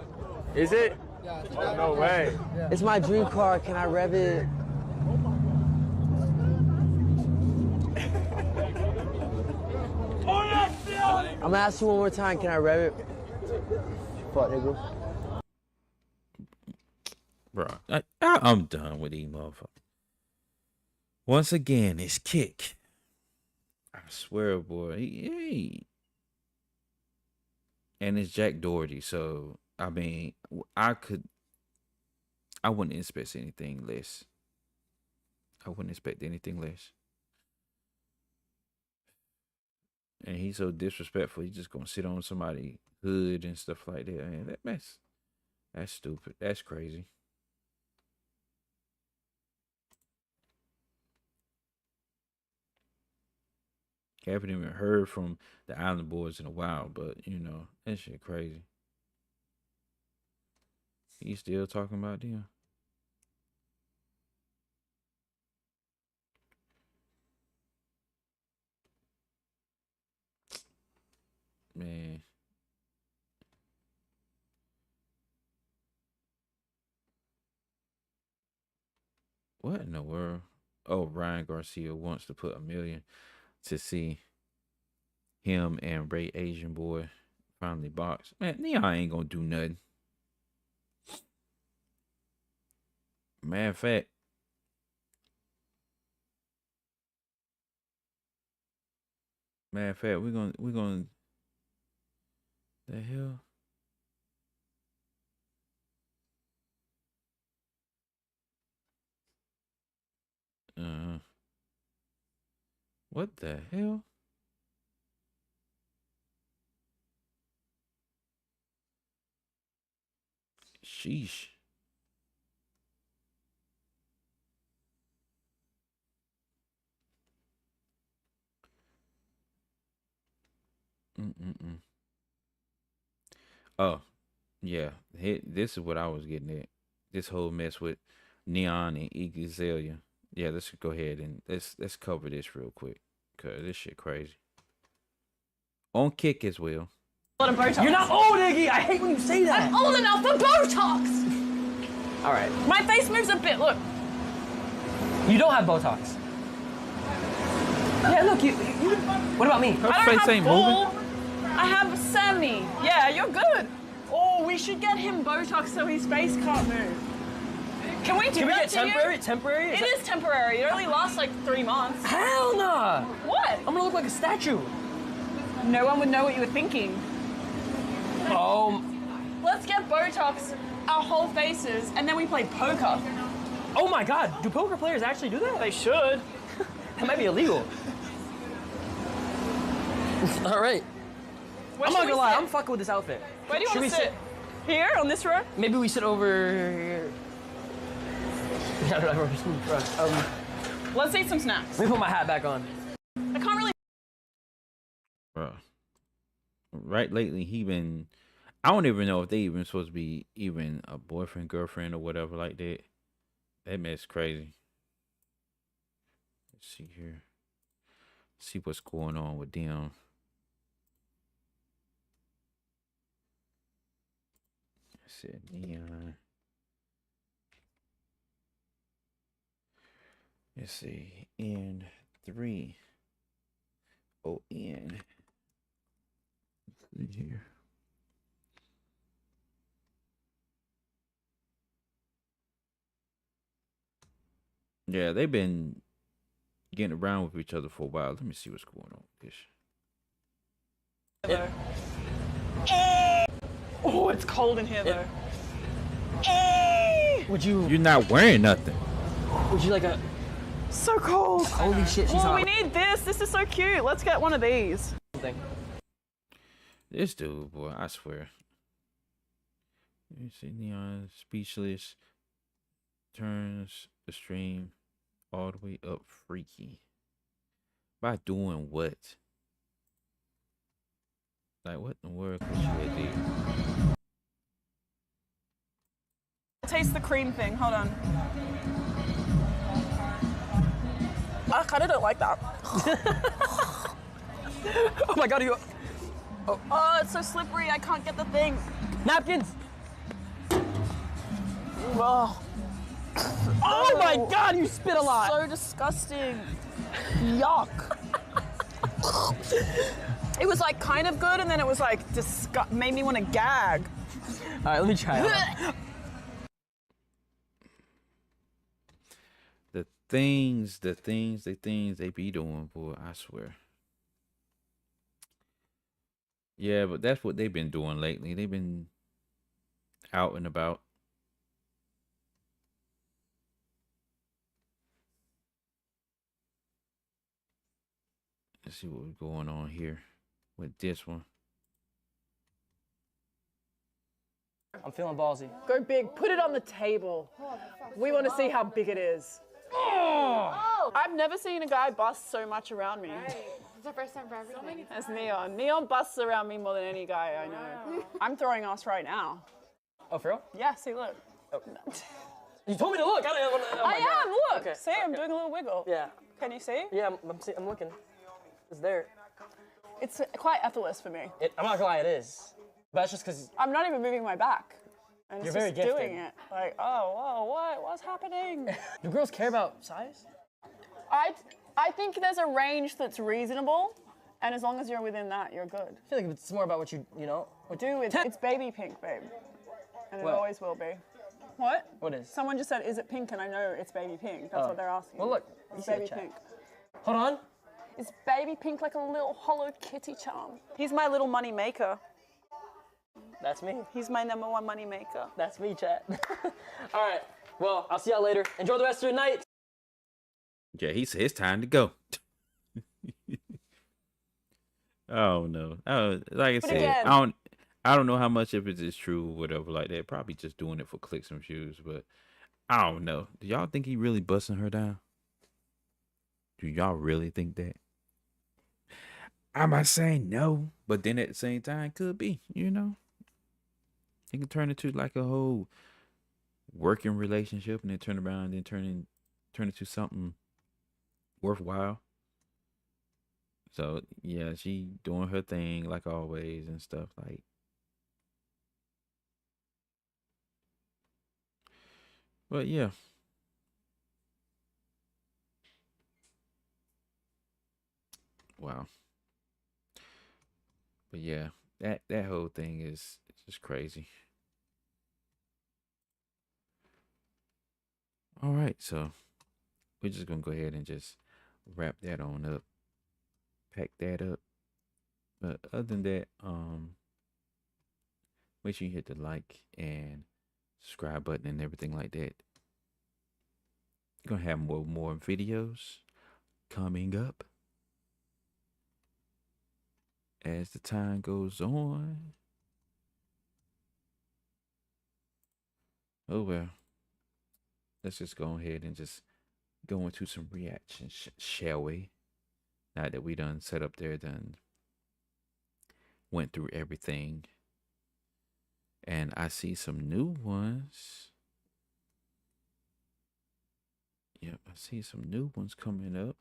Is it? Oh, no way. It's my dream car. Can I rev it? I'm gonna ask you one more time. Can I rev it? Fuck, nigga. Bro, I'm done with these motherfuckers. Once again, it's Kick. I swear, boy. And it's Jack Doherty. So, I mean, I wouldn't expect anything less. And he's so disrespectful. He's just gonna sit on somebody's hood and stuff like that. Man, that's stupid. That's crazy. Haven't even heard from the Island Boys in a while, but that shit crazy. He's still talking about them. Man. What in the world? Oh, Ryan Garcia wants to put $1 million to see him and Ray Asian Boy finally box. Man, Neon ain't gonna do nothing. Matter of fact, we're gonna the hell. What the hell? Sheesh. Oh, yeah. This is what I was getting at. This whole mess with Neon and Igazillia. Yeah, let's go ahead and let's cover this real quick, cause this shit crazy. On Kick as well. A lot of Botox. You're not old, Iggy. I hate when you say that. I'm old enough for Botox. All right. My face moves a bit. Look. You don't have Botox. Yeah, look. You what about me? I don't have full. I have semi. Yeah, you're good. Oh, we should get him Botox so his face can't move. Can we do that to temporary? you? Temporary? It is temporary. It only lasts like 3 months. Hell nah. What? I'm gonna look like a statue. No one would know what you were thinking. Oh. Let's get Botox our whole faces, and then we play poker. Oh my God! Do poker players actually do that? They should. That might be illegal. All right. Where I'm should not we gonna lie. sit? I'm fucking with this outfit. Where do you Should want we to sit? Here, on this row? Maybe we sit over here. I don't know. Let's eat some snacks. Let me put my hat back on. I can't really. Bruh. Right lately, I don't even know if they even supposed to be even a boyfriend, girlfriend, or whatever like that. That mess crazy. Let's see here. See what's going on with them. I said Neon. Let's see. N3. ON. Let's see here. Yeah, they've been getting around with each other for a while. Let me see what's going on with this. Oh, it's cold in here though. Would you? You're not wearing nothing. Would you like a? So cold. Holy shit, she's well, hot. we need this. This is so cute. Let's get one of these. This dude, boy, I swear. You see Neon speechless. Turns the stream all the way up freaky. By doing what? Like, what in the world could you do? Taste the cream thing. Hold on. I kind of don't like that. Oh my God, you. Oh, it's so slippery. I can't get the thing. Napkins. Oh. Oh my God, you spit a lot. So disgusting. Yuck. It was like kind of good, and then it was like made me want to gag. All right, let me try it. The things they be doing, boy, I swear. Yeah, but that's what they've been doing lately. They've been out and about. Let's see what's going on here with this one. I'm feeling ballsy. Go big. Put it on the table. We want to see how big it is. Oh! I've never seen a guy bust so much around me. Right. It's the first time for everything. That's Neon. Neon busts around me more than any guy I know. I'm throwing us right now. Oh, for real? Yeah, see, look. Oh. You told me to look. I am, look. Okay. See, I'm doing a little wiggle. Yeah. Can you see? Yeah, I'm looking. It's there. It's quite effortless for me. I'm not gonna lie, it is. But that's just because... I'm not even moving my back. And You're it's very just gifted. doing it. Like, oh, whoa, what? What's happening? Do girls care about size? I think there's a range that's reasonable, and as long as you're within that, you're good. I feel like it's more about what you know. It's baby pink, babe. And What? it always will be. What? What is? Someone just said, is it pink? And I know it's baby pink. That's Oh. what they're asking. Well, look, you It's see the baby chat. pink. Hold on. Is baby pink like a little hollow kitty charm? He's my little money maker. That's me. He's my #1 money maker. That's me, chat. All right. Well, I'll see y'all later. Enjoy the rest of your night. Yeah, he said it's time to go. Oh no. Oh, like I But said, again- I don't know how much of it is true or whatever like that. Probably just doing it for clicks and views, but I don't know. Do y'all think he really busting her down? Do y'all really think that? I'm not saying no, but then at the same time, could be, you know. It can turn into like a whole working relationship and then turn around and then turn into something worthwhile. So yeah, she doing her thing like always and stuff like. But yeah. Wow. But yeah, that whole thing is just crazy. All right, so we're just gonna go ahead and just wrap that on up, pack that up. But other than that, make sure you hit the like and subscribe button and everything like that. Gonna have more videos coming up as the time goes on. Oh well. Let's just go ahead and just go into some reactions, shall we? Now that we done set up there, done went through everything. And I see some new ones. Yep, I see some new ones coming up.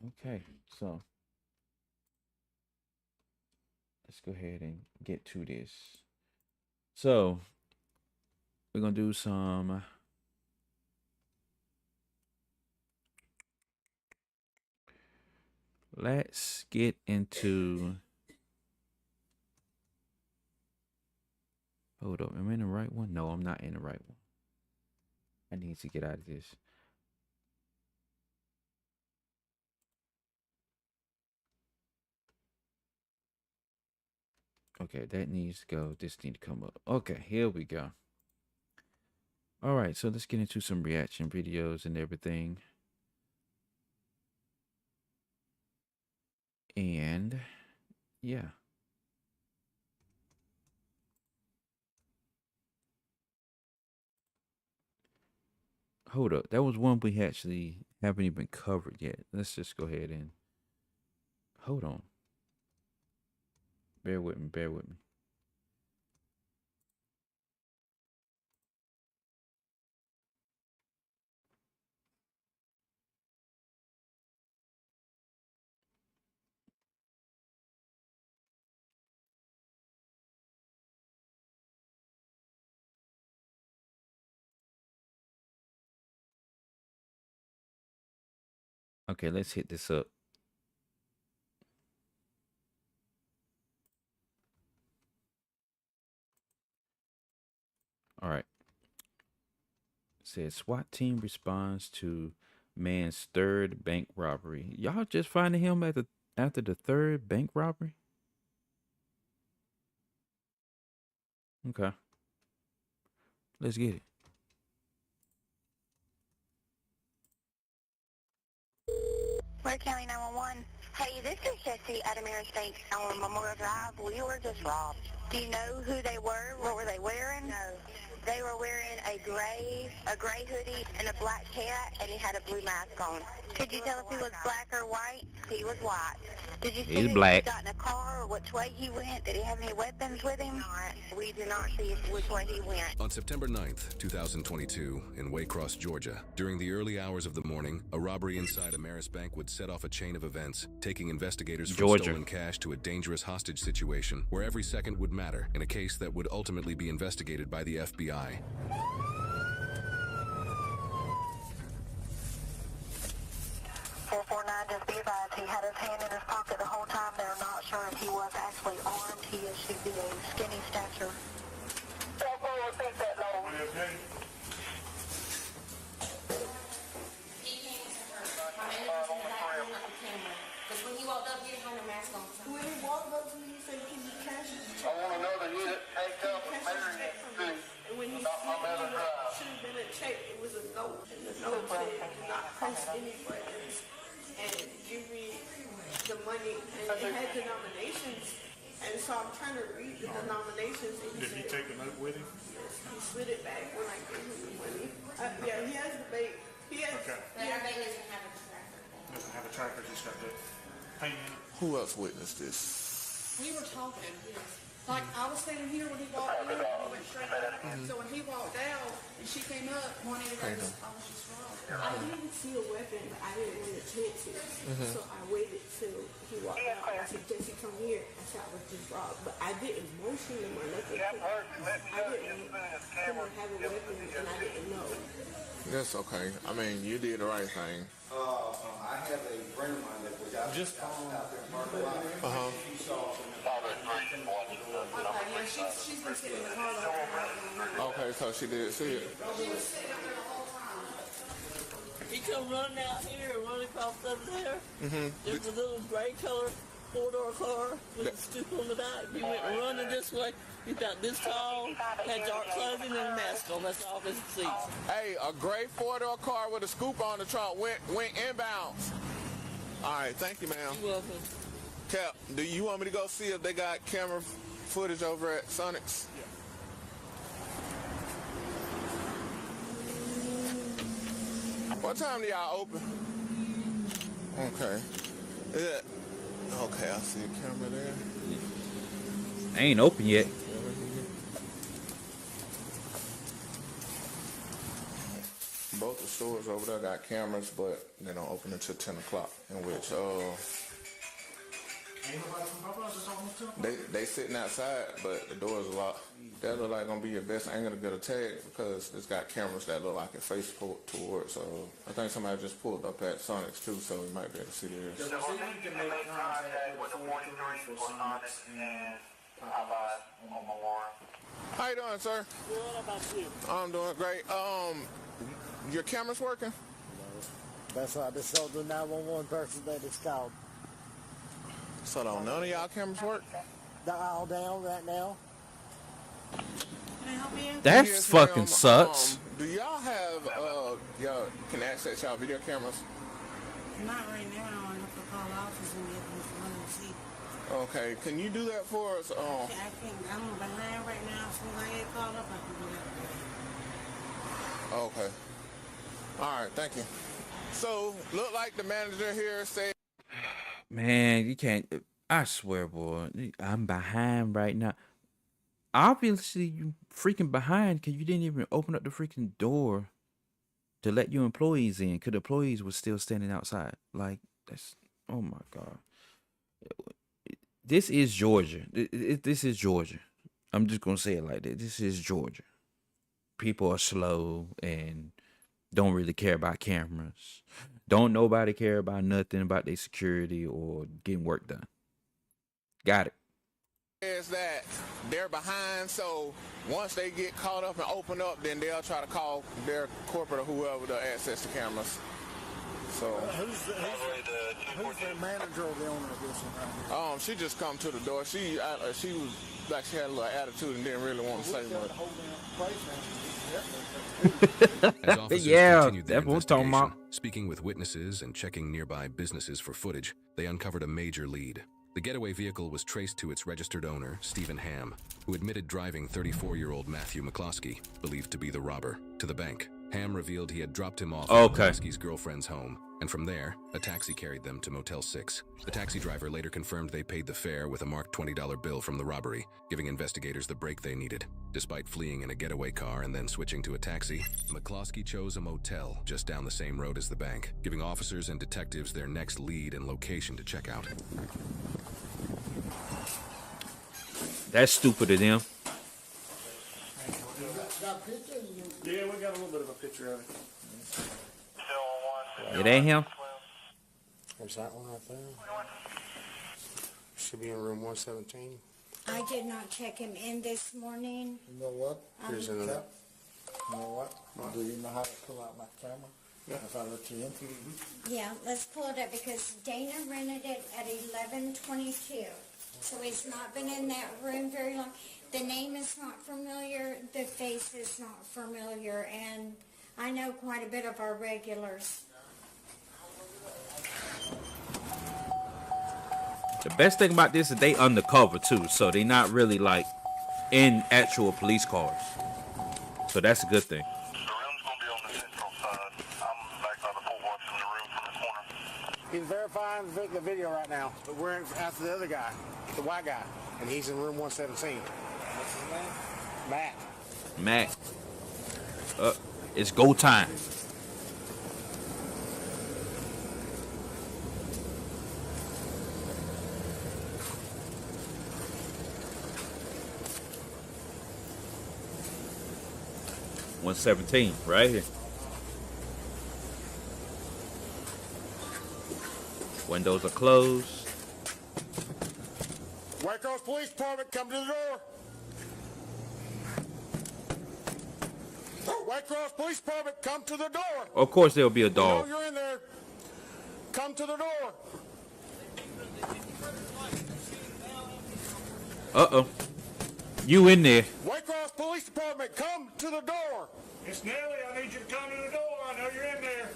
Okay, so let's go ahead and get to this. So we're gonna do some let's get into hold up, am I in the right one? No, I'm not in the right one. I need to get out of this. Okay, that needs to go. This needs to come up. Okay, here we go. All right, so let's get into some reaction videos and everything. And yeah. Hold up, that was one we actually haven't even covered yet. Let's just go ahead and hold on. Bear with me, bear with me. Okay, let's hit this up. All right. It says SWAT team responds to man's third bank robbery. Y'all just finding him after the third bank robbery? Okay. Let's get it. Ware County 911. Hey, this is Jesse at Amira State on Memorial Drive. We were just robbed. Do you know who they were? What were they wearing? No. They were wearing a gray hoodie and a black hat, and he had a blue mask on. Could you tell if he was black or white? He was white. Did you see He's if black. he got in a car or which way he went? Did he have any weapons with him? We did not see which way he went. On September 9th, 2022, in Waycross, Georgia, during the early hours of the morning, a robbery inside a Marist Bank would set off a chain of events, taking investigators from Georgia. stolen cash to a dangerous hostage situation where every second would matter in a case that would ultimately be investigated by the FBI. 449, just be advised, he had his hand in his pocket the whole time. They're not sure if he was actually armed. He should be a skinny stature. Repeat that, low. Because when he walked up, he didn't have no mask on. When he walked up to you, he said, can you cash it? I want to know that he ain't come from Marion City. And when he should have been a check, it was a note. And the note said, do not press any buttons and give me the money. And it had denominations. And so I'm trying to read the denominations. And Did he take the note with him? Yes, he slid it back when I gave him the money. Yeah, he has the bait. He has. Okay. But our bait doesn't have a tracker. Doesn't have a tracker, just got the paint in it. Who else witnessed this? We were talking. Like, I was standing here when he walked in, he went straight down. So when he walked down, and she came up, wanted to go, I was just wrong. I didn't see a weapon, but I didn't want to chance it. So I waited till he walked out. I said, Jesse, come here. I said, I was just wrong. But I didn't motion him or nothing. I didn't have a weapon, and I didn't know. That's okay. I mean, you did the right thing. I have a friend of mine that was out there in parking lot. She saw some. Yeah, she's been sitting in the car the whole time. Okay, so she did see it. She was sitting up there the whole time. He come running out here and running across over there. Mm-hmm. There's a little gray color four-door car with a stoop on the back. He went running this way. He's about this tall, had dark clothing and a mask on. That's all his seats. Hey, a gray four-door car with a scoop on the trunk went inbounds. All right, thank you, ma'am. You're welcome. Cap, do you want me to go see if they got camera footage over at Sonic's? Yeah. What time do y'all open? Okay. Okay, I see a camera there. Ain't open yet. Both the stores over there got cameras, but they don't open until 10 o'clock, in which they sitting outside, but the doors are locked. That look like gonna be your best angle to get a tag because it's got cameras that look like it face towards. So I think somebody just pulled up at Sonic's too, so we might be able to see theirs. So you can make contact with the 43 for Sonics and Popeyes on my warrant. How you doing, sir? Good, how about you? I'm doing great. Your camera's working? That's why I just told the 911 person that it's called. So don't none of y'all cameras work? They're all down right now. Can I help you? That Yes, fucking ma'am. sucks. Do y'all have y'all can access y'all video cameras? Not right now. I have to call the office and get them to see. Okay, can you do that for us? I can't. I'm behind right now. As soon as I get called up, I can do that. Okay. All right, thank you. So, look like the manager here said. Man, you can't. I swear, boy, I'm behind right now. Obviously, you freaking behind because you didn't even open up the freaking door to let your employees in because the employees were still standing outside. Like, that's, oh my God. This is Georgia. This is Georgia. I'm just going to say it like that. This is Georgia. People are slow and don't really care about cameras. Don't nobody care about nothing about their security or getting work done. Got it. Is that they're behind, so once they get caught up and open up, then they'll try to call their corporate or whoever to access the cameras. So Who's the manager or the owner of this one right here? she just come to the door. She was like she had a little attitude and didn't really want to say much. As officers Yeah, continued their that's what I'm talking about. investigation, speaking with witnesses and checking nearby businesses for footage, they uncovered a major lead. The getaway vehicle was traced to its registered owner, Stephen Ham, who admitted driving 34-year-old Matthew McCloskey, believed to be the robber, to the bank. Ham revealed he had dropped him off at McCloskey's girlfriend's home, and from there, a taxi carried them to Motel 6. The taxi driver later confirmed they paid the fare with a marked $20 bill from the robbery, giving investigators the break they needed. Despite fleeing in a getaway car and then switching to a taxi, McCloskey chose a motel just down the same road as the bank, giving officers and detectives their next lead and location to check out. That's stupid of them. Yeah, we got a little bit of a picture of it. It ain't him. There's that one right there. Should be in room 117. I did not check him in this morning. You know what? Here's Um, another. You know what? Do you know how to pull out my camera? Yeah. If I let you in? Yeah, let's pull it up because Dana rented it at 11:22. So he's not been in that room very long. The name is not familiar, the face is not familiar, and I know quite a bit of our regulars. The best thing about this is they undercover too, so they not really like in actual police cars. So that's a good thing. He's verifying the video right now, but we're after the other guy, the white guy, and he's in room 117. What's his name? Matt. Matt. It's go time. $117 right here. Windows are closed. White Cross Police Department, come to the door. White Cross Police Department, come to the door. Of course there'll be a You dog. know you're in there. Come to the door. Uh-oh. You in there. White Cross Police Department, come to the door. Miss Nellie, I need you to come to the door. I know you're in there.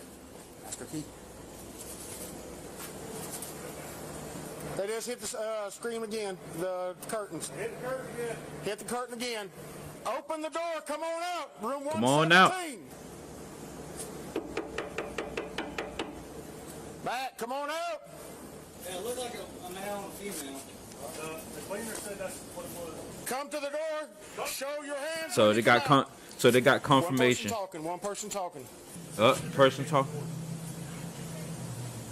That's the key. They just hit the screen again, the curtains. Hit the curtain again. Hit the curtain again. Open the door. Come on out. Room 117. Come on out. Matt, come on out. Yeah, it looked like a male and a female. The cleaner said that's what it was. Come to the door. Show your hands. So they got confirmation. One person talking. Person talking.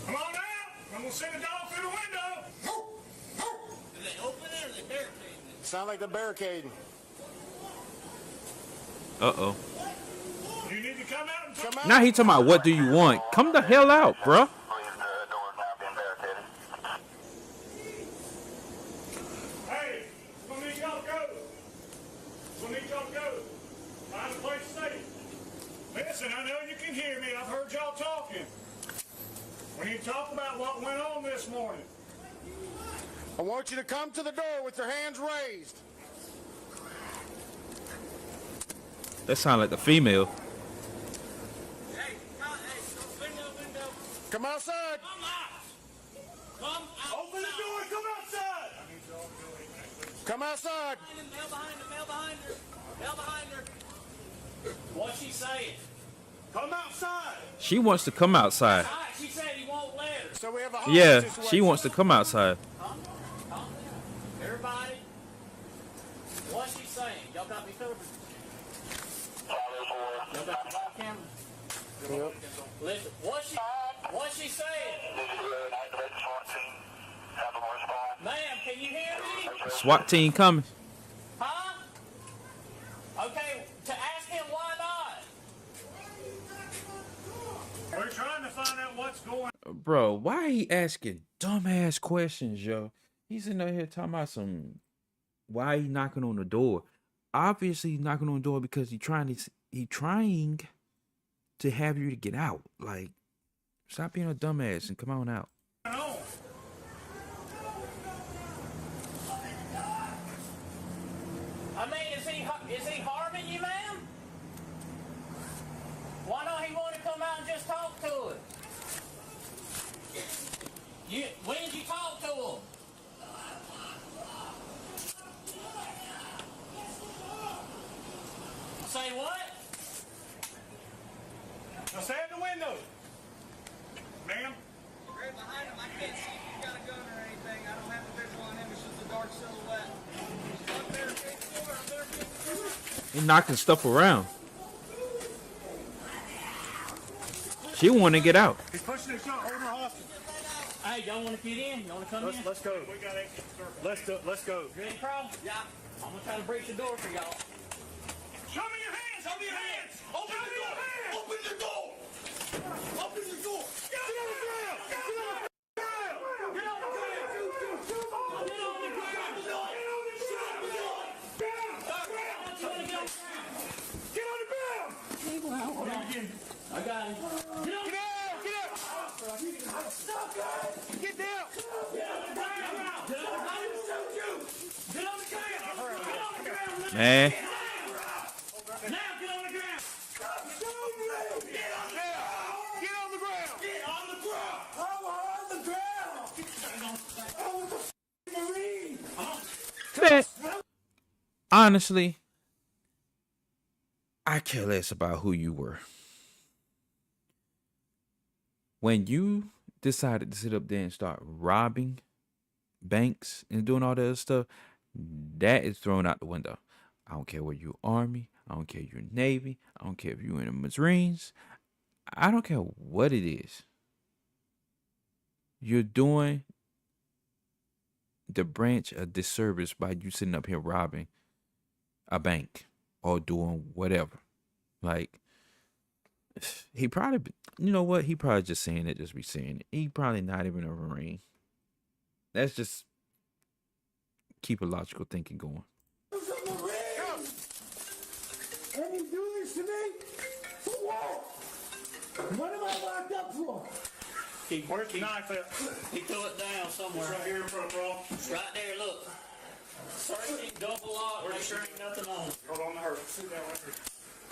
Come on out. I'm gonna send a dog through the window. Are they open it or are they barricading it? Sound like they're barricading. Uh-oh. You need to come out and come out. Now he talking about what do you want? Come the hell out, bruh. Hey, we'll need y'all to go. We'll need y'all to go. Find a place safe. Listen, I know you can hear me. I've heard y'all talking. We need to talk about what went on this morning. I want you to come to the door with your hands raised. That sound like the female. Come outside. Come out. Come out. Open the door. Come outside. Come outside. Male behind her. Male behind her. Male behind her. What's she saying? Come outside. She wants to come outside. She said he won't let her. So we have a Yeah, she wants to come outside. Everybody, what's she saying? Y'all got me covered. Y'all got me on camera. Yep. Listen, what's she saying? Ma'am, can you hear me? SWAT team coming. Huh? Okay, to ask him why not. We're trying to find out what's going on. Bro, why he asking dumbass questions, yo? He's in here talking about why he knocking on the door. Obviously he's knocking on the door because he trying to have you to get out. Like, stop being a dumbass and come on out. I mean, is he harming you, ma'am? Why don't he want to come out and just talk to her? When did you talk to him? He knocking stuff around. She want to get out. He's pushing his shot, holding her hostage. Hey, y'all want to get in? Y'all want to come in? Let's go. We got exit circle. Let's go. You ready, Carl? Yeah. I'm going to try to break the door for y'all. Show me your hands. Show me your hands. Open the door. Open the door. Open the door. Get on the ground. Get on the ground. Get on the ground. Get on the ground. Get on the ground. I got him. Get down. Get up. Get down. Get on the ground. Get on the ground. Get on the ground. Man. Now get on the ground. Get on the ground. Get on the ground. Get on the ground. I'm on the ground. I'm the Marine. Man, honestly, I care less about who you were. When you decided to sit up there and start robbing banks and doing all that other stuff, that is thrown out the window. I don't care whether you're Army, I don't care if you're Navy, I don't care if you're in the Marines, I don't care what it is. You're doing the branch a disservice by you sitting up here robbing a bank or doing whatever. Like, he probably, you know what? He probably just saying it, just be saying it. He probably not even a Marine. Let's just keep a logical thinking going. And you do this to me? For what? What am I locked up for? Where's the knife at? He threw it down somewhere. It's right here in front, bro. It's right there, look. Searching, double lock, make sure ain't nothing on it. Hold on to her. Sit down right here.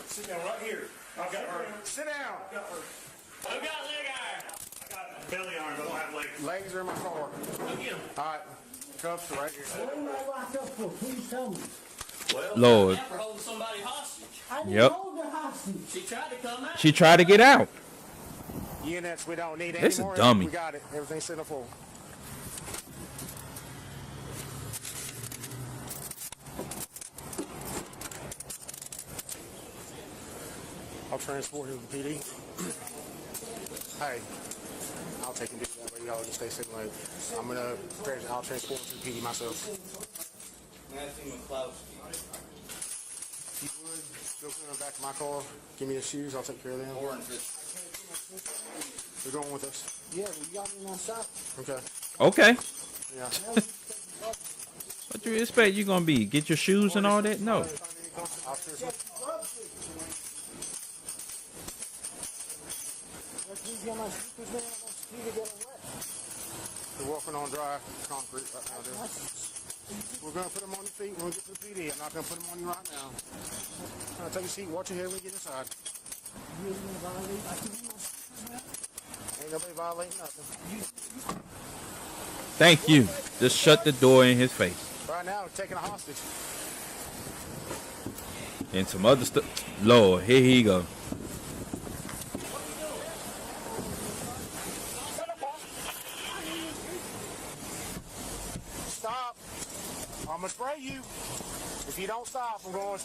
Sit down right here. I got her. Sit down. I got her. Who got leg iron? I got belly iron, but I don't have legs. Legs are in my car. Go get 'em. All right. Cuffs are right here. What am I locked up for? Please tell me. Well, Lord. for holding somebody hostage. I didn't Yep. hold the hostage. She tried to come out. She tried to get out. Units we don't need This is anymore. dummy. We got it. Everything's set up full. I'll transport him to the PD. Hey, I'll take him to that way. Y'all just stay sitting like I'll transport him to the PD myself. Matthew McCloskey. If you would, go put him in the back of my car. Give me the shoes. I'll take care of them. You're going with us. Yeah, well, you got me on shot. Okay. Okay. Yeah. What you expect you gonna be? Get your shoes and all that? No. I'll transport. We're walking on dry concrete right now, dude. We're going to put them on your feet when we get to the PD. I'm not going to put them on you right now. Take a seat, watch your head when we get inside. Ain't nobody violating nothing. Thank you. Just shut the door in his face. Right now, we're taking a hostage. And some other stuff. Lord, here he go. Stop. I'm going to spray you. If you don't stop, I'm going.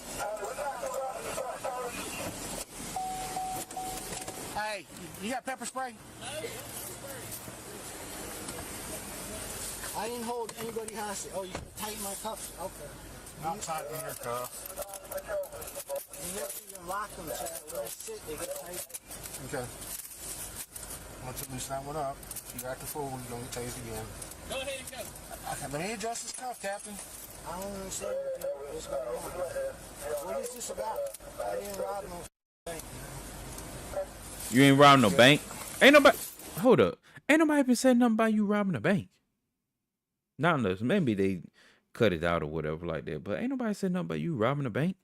Hey, you got pepper spray? I didn't hold anybody hostage. Oh, you tighten my cuffs. Okay. Not tightening your cuff. You have to even lock them so that when I sit, they get tight. Okay. Once you loosen that one up, if you act a fool, you're going to get tased again. Go ahead and go. Okay, let me adjust this cuff, Captain. I don't understand what's going on. What is this about? I didn't rob no bank. You ain't robbing no bank. Ain't nobody. Hold up. Ain't nobody been saying nothing about you robbing a bank. Not unless maybe they cut it out or whatever like that. But ain't nobody said nothing about you robbing a bank.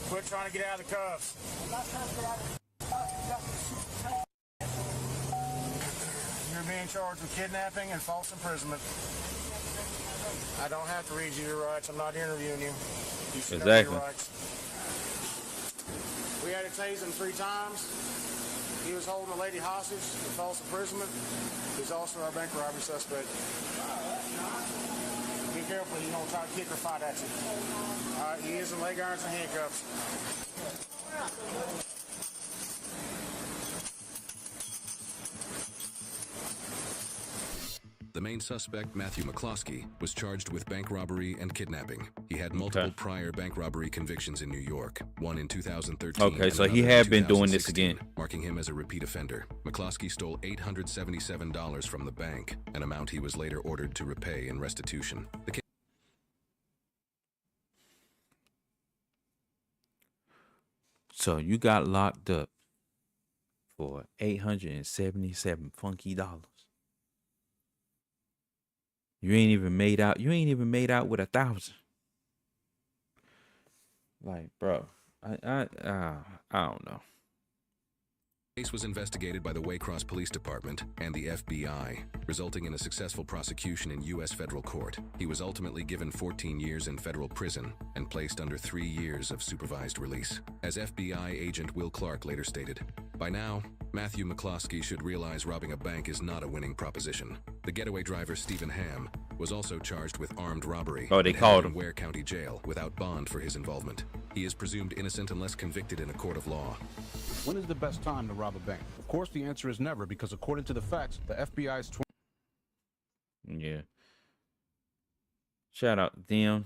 Quit trying to get out of the cuffs. I'm not trying to get out of You're being charged with kidnapping and false imprisonment. I don't have to read you your rights. I'm not interviewing you. You should know Exactly. your rights. We had to tase him 3 times. He was holding a lady hostage for false imprisonment. He's also our bank robbery suspect. He careful. He don't try to kick or fight at you. He is in leg irons and handcuffs. The main suspect, Matthew McCloskey, was charged with bank robbery and kidnapping. He had multiple prior bank robbery convictions in New York, one in 2013. Okay, so and he another in had been doing this 2016, again. marking him as a repeat offender. McCloskey stole $877 from the bank, an amount he was later ordered to repay in restitution. So you got locked up for $877 funky dollars. You ain't even made out. You ain't even made out with 1,000. Like, bro, I don't know. The case was investigated by the Waycross Police Department and the FBI, resulting in a successful prosecution in U.S. federal court. He was ultimately given 14 years in federal prison and placed under 3 years of supervised release. As FBI agent Will Clark later stated, by now, Matthew McCloskey should realize robbing a bank is not a winning proposition. The getaway driver, Stephen Ham, was also charged with armed robbery. Oh, they and called held him. in Ware County Jail without bond for his involvement. He is presumed innocent unless convicted in a court of law. When is the best time to rob a bank? Of course, the answer is never, because according to the facts, the FBI's... Yeah. Shout out to them.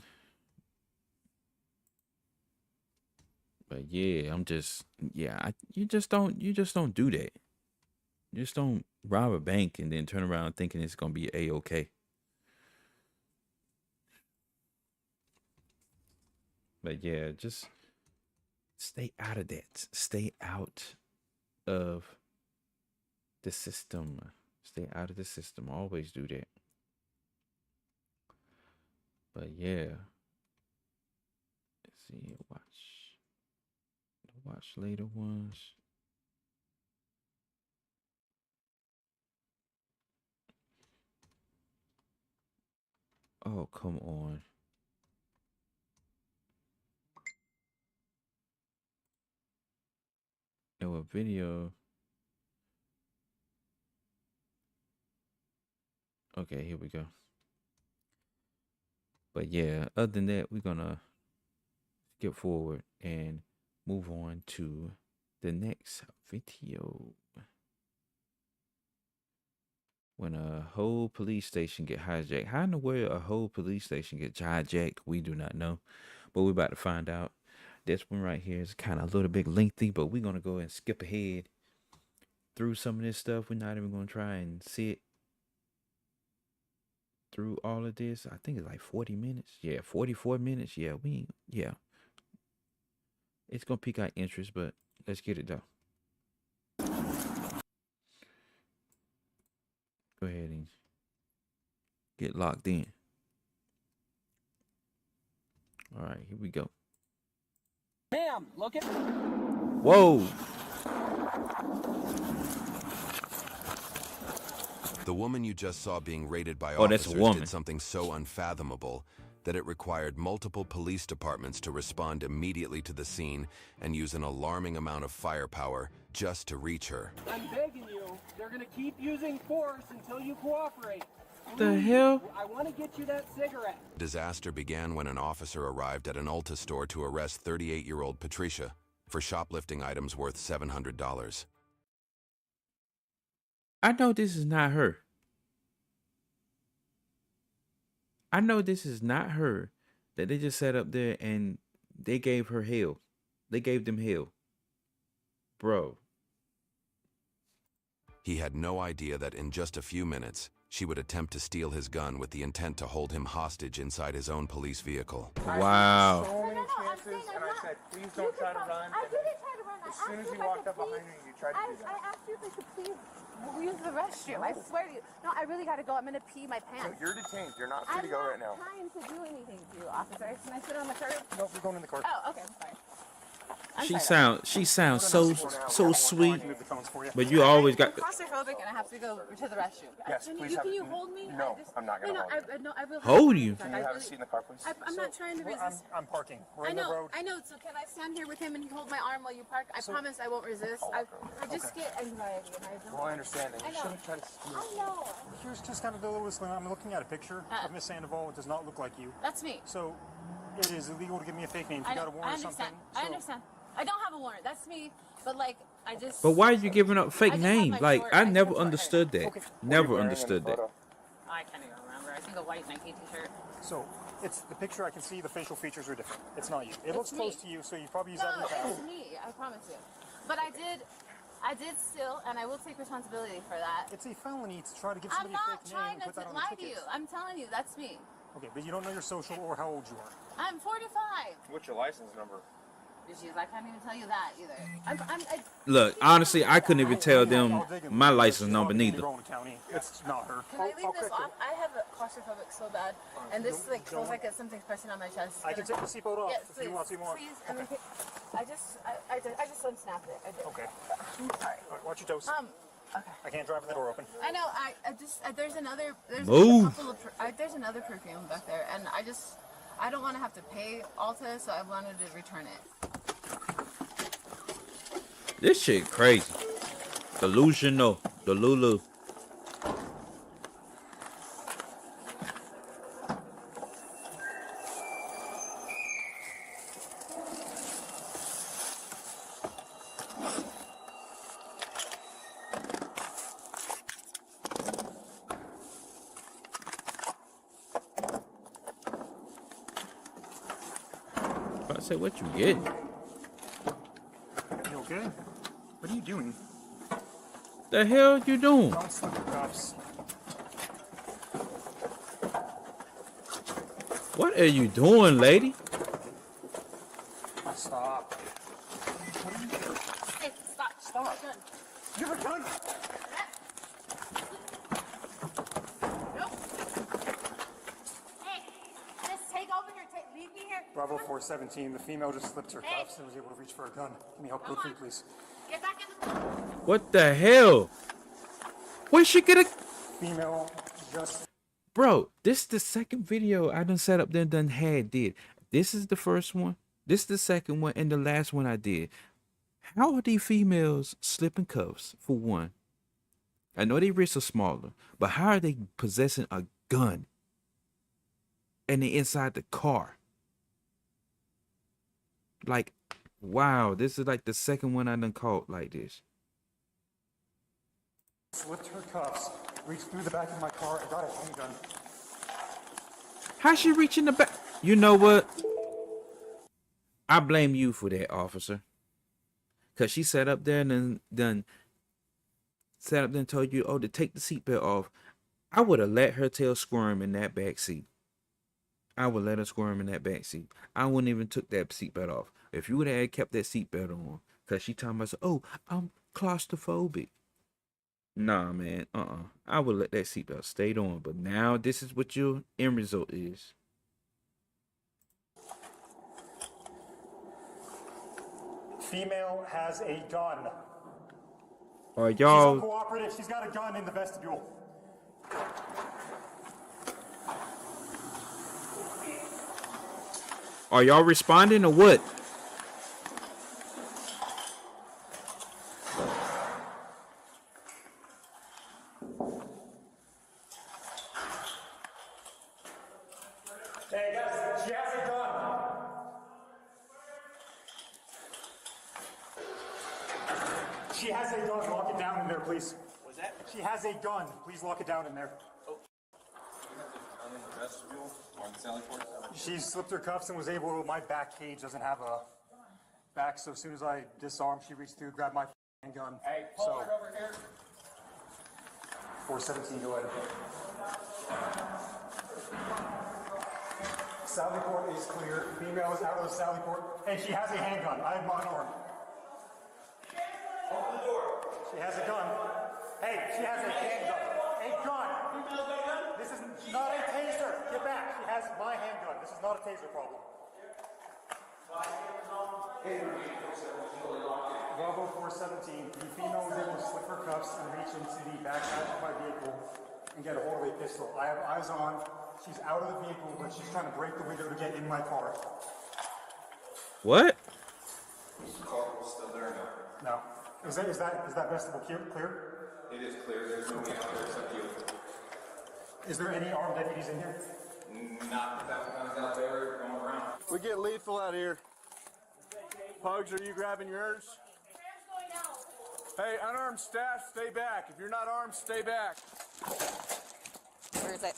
But yeah, you just don't do that. You just don't rob a bank and then turn around thinking it's gonna be A-okay. But yeah, just stay out of that. Stay out of the system. Stay out of the system. Always do that. But yeah. Let's see. Watch later ones. Oh, come on. Oh, a video. Okay, here we go. But yeah, other than that, we're gonna skip forward and move on to the next video. When a whole police station get hijacked. How in the world a whole police station gets hijacked, we do not know. But we're about to find out. This one right here is kind of a little bit lengthy, but we're going to go and skip ahead through some of this stuff. We're not even going to try and sit through all of this. I think it's like 40 minutes. Yeah, 44 minutes. Yeah, it's going to pique our interest, but let's get it though. Go ahead and get locked in. All right, here we go. Ma'am, look at. Whoa. The woman you just saw being raided by that's a officers woman. did something so unfathomable that it required multiple police departments to respond immediately to the scene and use an alarming amount of firepower just to reach her. I'm begging you. They're gonna keep using force until you cooperate. The hell? I want to get you that cigarette. Disaster began when an officer arrived at an Ulta store to arrest 38-year-old Patricia for shoplifting items worth $700. I know this is not her. I know this is not her that they just sat up there and they gave her hell. They gave them hell. Bro. He had no idea that in just a few minutes, she would attempt to steal his gun with the intent to hold him hostage inside his own police vehicle. Wow. So many chances, and I said, please don't try to run. I didn't try to run. As soon as you walked up behind me, you tried to do that. I asked you if I could please use the restroom. I swear to you. No, I really gotta go. I'm gonna pee my pants. So you're detained. You're not free to go right now. I'm not trying to do anything to you, officer. Can I sit on the curb? No, we're going in the car. Oh, okay. I'm sorry. She sounds so sweet, but you always got. I'm claustrophobic and I have to go to the restroom. Yes, please. Can you hold me? No, I'm not gonna hold you. I will Hold you? Can you have a seat in the car, please? I'm not trying to resist. I'm parking. We're in the road. I know. So can I stand here with him and he hold my arm while you park? I promise I won't resist. I just get anxiety and I don't. Well, I understand. I You know. shouldn't try to. I know. Here's just kind of the little. I'm looking at a picture of Miss Sandoval. It does not look like you. That's me. So, it is illegal to give me a fake name. If you got a warrant or something. I understand. I don't have a warrant. That's me. But like, I just. But why are you giving up fake names? Like I never short understood that. Never understood that. I can't even remember. I think a white Nike t-shirt. So, it's the picture. I can see the facial features are different. It's not you. It It's looks me. close to you, so you probably use that in the past. It's me. I promise you. But I did steal, and I will take responsibility for that. It's a felony to try to give I'm somebody a not fake trying name and put to that on lie the to you. ticket. I'm telling you, that's me. Okay, but you don't know your social or how old you are. I'm 45. What's your license number? Jeez, I can't even tell you that either. Look, honestly, I couldn't even tell them my license number neither. It's not her. Can I leave this off? I have a claustrophobic so bad, and this like feels like it's something's pressing on my chest. I can take the seatbelt off Yes, if please, you want. please. I mean, I just unsnapped it. I did. Okay. Sorry. All right, watch your toes. Okay. I can't drive with the door open. I know. There's another. There's Move. a couple of. There's another perfume back there, and I don't want to have to pay Alta, so I wanted to return it. This shit crazy. Delusional. The Lulu. I say, what you getting? You okay? What are you doing? The hell you doing? Don't slip your cuffs. What are you doing, lady? Stop. Hey, stop. Stop. You have a gun? Nope. Hey, just take over here. Leave me here. Bravo 417. The female just slipped her cuffs and was able to reach for a gun. Can you help go through, please? Get back in the car. What the hell? Where'd she get a... Female just... Bro, this is the second video I done set up done did. This is the first one. This is the second one and the last one I did. How are these females slipping cuffs, for one? I know they wrists are smaller, but how are they possessing a gun? And they inside the car? Like, wow, this is like the second one I done caught like this. Slipped her cuffs, reached through the back of my car, and got a handgun. How's she reaching the back? You know what? I blame you for that, officer. Cause she sat up there and then sat up there and told you, oh, to take the seatbelt off. I would have let her tail squirm in that back seat. I would let her squirm in that back seat. I wouldn't even took that seatbelt off. If you would have kept that seatbelt on, cause she talking about, oh, I'm claustrophobic. Nah, man. I would let that seatbelt stay on. But now this is what your end result is. Female has a gun. Are She's y'all... uncooperative. She's got a gun in the vestibule. Are y'all responding or what? Hey guys, she has a gun. She has a gun. Lock it down in there, please. What's that? She has a gun. Please lock it down in there. She slipped her cuffs and was able. My back cage doesn't have a back, so as soon as I disarmed, she reached through, grabbed my gun. Hey, pull it over here. 417, go ahead. Sally port is clear. Female is out of the Sally port, and she has a handgun. I have mine armed. Open the door. She has a gun. Hey, she has a handgun. A gun. This is not a taser. Get back. She has my handgun. This is not a taser problem. Bravo 417, the female was able to slip her cuffs and reach into the back hatch of my vehicle and get a hold of a pistol. I have eyes on. She's out of the vehicle, but she's trying to break the window to get in my car. What? The car was still there now. No. Is that vestibule clear? It is clear. There's nobody out there except you. Is there any armed deputies in here? Not that one's out there going around. We get lethal out here. Pugs, are you grabbing yours? Hey, unarmed staff, stay back. If you're not armed, stay back. Where is it?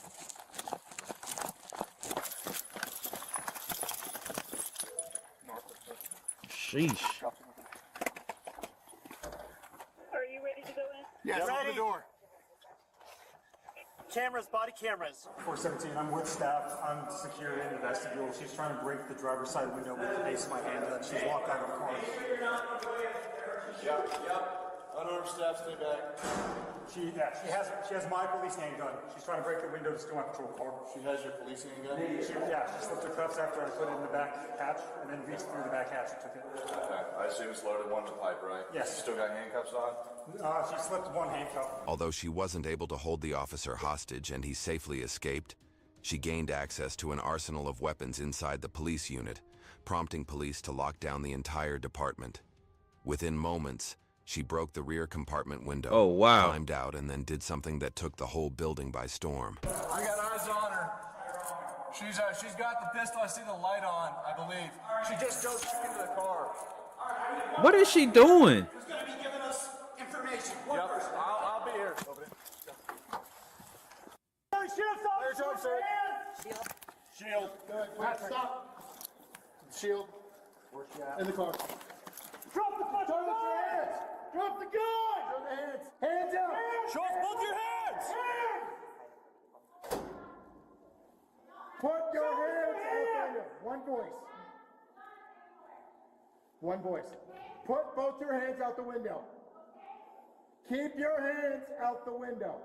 Sheesh. Are you ready to go in? Yes, open the door. Cameras, body cameras. 417, I'm with staff. I'm secured in the vestibule. She's trying to break the driver's side window with the base of my handgun. She's walked out of the car. Yep. Unarmed staff, stay back. She has my police handgun. She's trying to break the window to steal my patrol car. She has your police handgun? She slipped her cuffs after I put it in the back hatch and then reached through the back hatch and took it. Okay. I assume it's loaded one in the pipe, right? Yes. You still got handcuffs on? She slipped one handcuff. Although she wasn't able to hold the officer hostage and he safely escaped, she gained access to an arsenal of weapons inside the police unit, prompting police to lock down the entire department. Within moments, she broke the rear compartment window, Oh, wow. climbed out, and then did something that took the whole building by storm. I got eyes on her. She's got the pistol. I see the light on, I believe. She just drove back into the car. What is she doing? Who's going to be giving us information? Yep, I'll be here. Shield. Pat, stop. Shield. Where's she at? In the car. Drop the fucking gun! Drop the gun! Drop the hands. Hands up! Show us both your hands! Put your hands out there. One voice. One voice. Put both your hands out the window. Keep your hands out the window.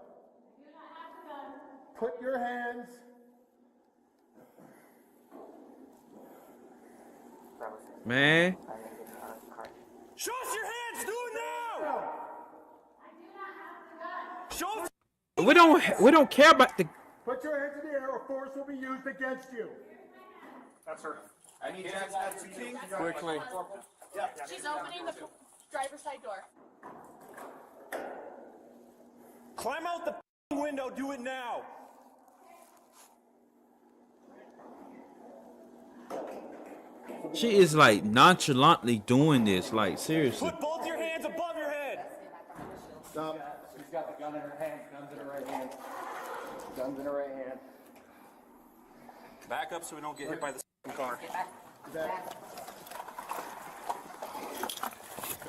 Put your hands. Man. Show us your hands! Do it now! Show us. We don't care about the. Put your hands in the air or force will be used against you. That's her. I need hands up to King. Quickly. She's opening the driver's side door. Climb out the window. Do it now. She is like nonchalantly doing this. Like seriously. Put both your hands above your head. Stop. She's got the gun in her hand. Gun's in her right hand. Gun's in her right hand. Back up so we don't get hit by the car. Back.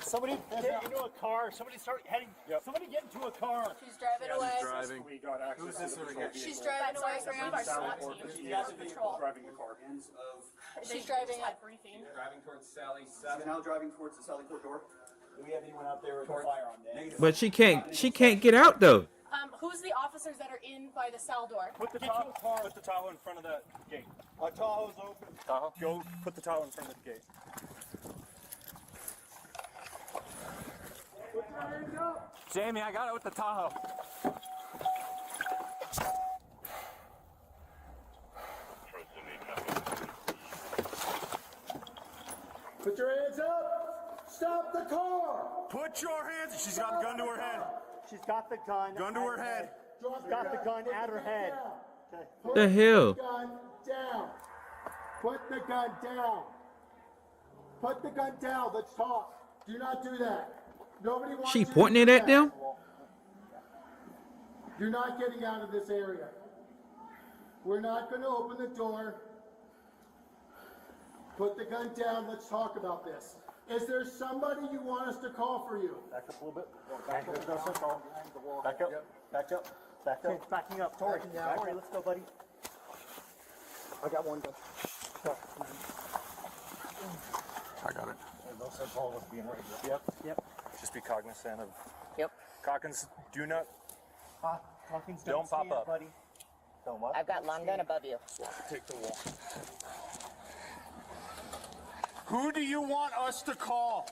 Somebody get into a car. Somebody start heading. Yep. Somebody get into a car. She's driving away. Driving. We got access to the patrol She's driving away from our SWAT team. She's on patrol. driving the car. She's driving at briefing. Driving towards Sally. Now driving towards the Sally Court door. Do we have anyone out there with a firearm? But she can't get out though. Who's the officers that are in by the cell door? Put the Tahoe in front of the gate. Our Tahoe's open. Tahoe? Go put the Tahoe in front of the gate. Jamie, I got it with the Tahoe. Put your hands up. Stop the car. Put your hands. She's got a gun to her head. She's got the gun. Gun to her head. She's got the gun at her head. What the hell? Put the gun down. Put the gun down. Put the gun down. Let's talk. Do not do that. Nobody wants She you to pointing it do at that. them? You're not getting out of this area. We're not going to open the door. Put the gun down. Let's talk about this. Is there somebody you want us to call for you? Back up a little bit. Back up. Back up. Back up. Back up. Okay, backing up. Tori, let's go, buddy. I got one gun. I got it. Those are all of us being right here. Yep. Just be cognizant of. Yep. Cockins, do not. Cockins, Don't pop up. buddy. Don't what? I've got long gun above you. Take the wall. Who do you want us to call?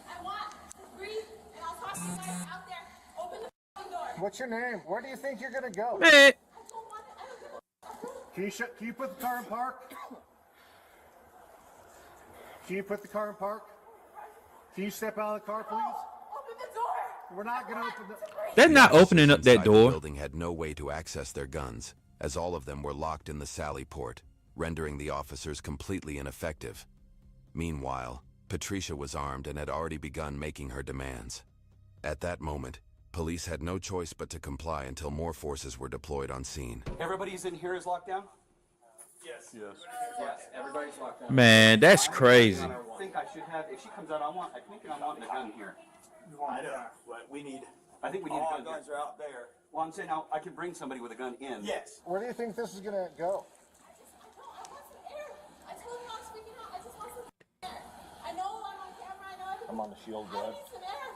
I want to breathe, and I'll talk to you guys out there. Open the f***ing door. What's your name? Where do you think you're gonna go? Man. Can you put the car in park? Can you put the car in park? Can you step out of the car, please? Open the door. We're not gonna open the. They're not opening up that Inside the door. building had no way to access their guns, as all of them were locked in the Sally port, rendering the officers completely ineffective. Meanwhile, Patricia was armed and had already begun making her demands. At that moment, police had no choice but to comply until more forces were deployed on scene. Everybody's in here is locked down? Yes. Yes, everybody's locked down. Man, that's crazy. I think I should have, if she comes out, I'm wanting a gun here. I know, but we need. I think we need all a gun. guns are out there. Well, I'm saying now I can bring somebody with a gun in. Yes. Where do you think this is gonna go? I told you I was freaking out. I just want some air. I know I'm on camera. I know everything. I'm on the shield, I good. need some air,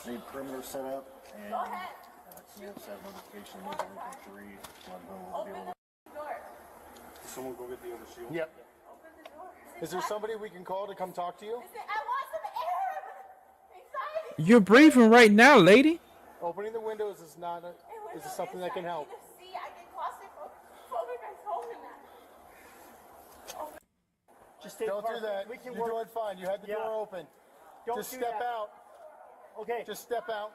please. Need perimeter set up and Go ahead. we have set notification. Need everything 3. One home will be Open able the door. Someone go get the other shield. Yep. Is there somebody we can call to come talk to you? I want some air. Anxiety. You're breathing right now, lady. Opening the windows is not a, is something that can help. See, I get claustrophobic. I told him that. Just don't do that. You're doing fine. You had the door open. Don't Just do step that. out. Okay. Just step out.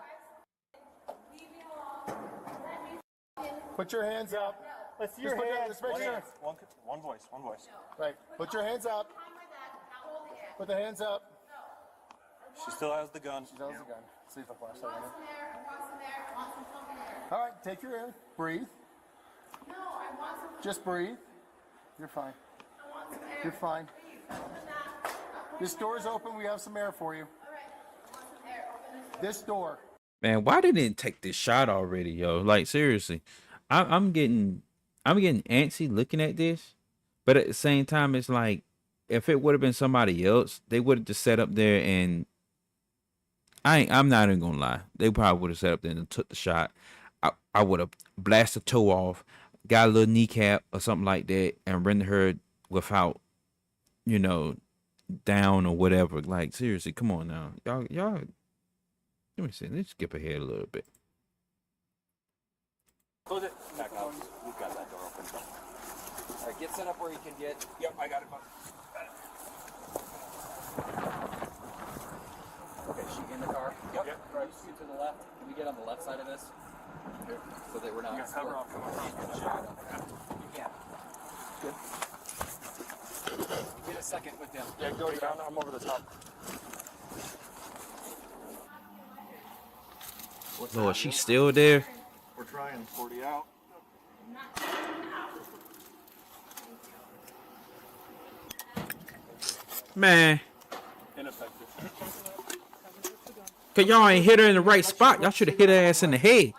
Put your hands up. Let's see Just your put your- hands. let's make sure. One voice. One voice. Right. Put your hands up. Put the hands up. She still has the gun. She still has the gun. See if I flash that on her. All right. Take your air. Breathe. Just breathe. You're fine. You're fine. This door's open. We have some air for you. This door. Man, why didn't it take this shot already, yo? Like seriously, I'm getting antsy looking at this, but at the same time, it's like if it would have been somebody else, they would have just sat up there and I'm not even gonna lie, they probably would have sat up there and took the shot. I would have blasted the toe off, got a little kneecap or something like that, and rendered her without, down or whatever. Like seriously, come on now, y'all. Let me see. Let's skip ahead a little bit. Close it. Back out. We've got that door open. All right, get set up where you can get. Yep, I got it. Okay, she in the car? Yep. Right, you to the left. Can we get on the left side of this? Here, so that we're not... You got cover off. Come on. You can. Good. Get a second with them. Yeah, go down. I'm over the top. Lord, she's still there. We're trying. 40 out. Man, Ineffective. cause y'all ain't hit her in the right spot. Y'all should have hit her ass in the head.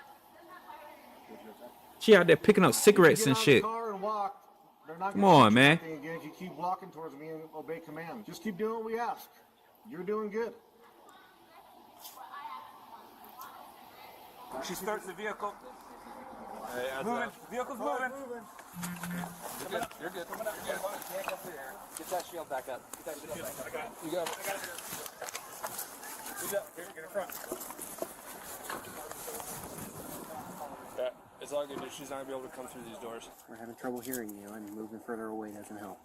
She out there picking up cigarettes and shit. Come on, man. Again, if you keep walking towards me and obey commands, just keep doing what we ask. You're doing good. She starts the vehicle. Moving. Vehicle's moving. You're good. You're good. Get that shield back up. Get that shield back up. You got it. Who's up? Here, get in front. Yeah, it's all good, dude. She's not gonna be able to come through these doors. We're having trouble hearing you, and moving further away doesn't help.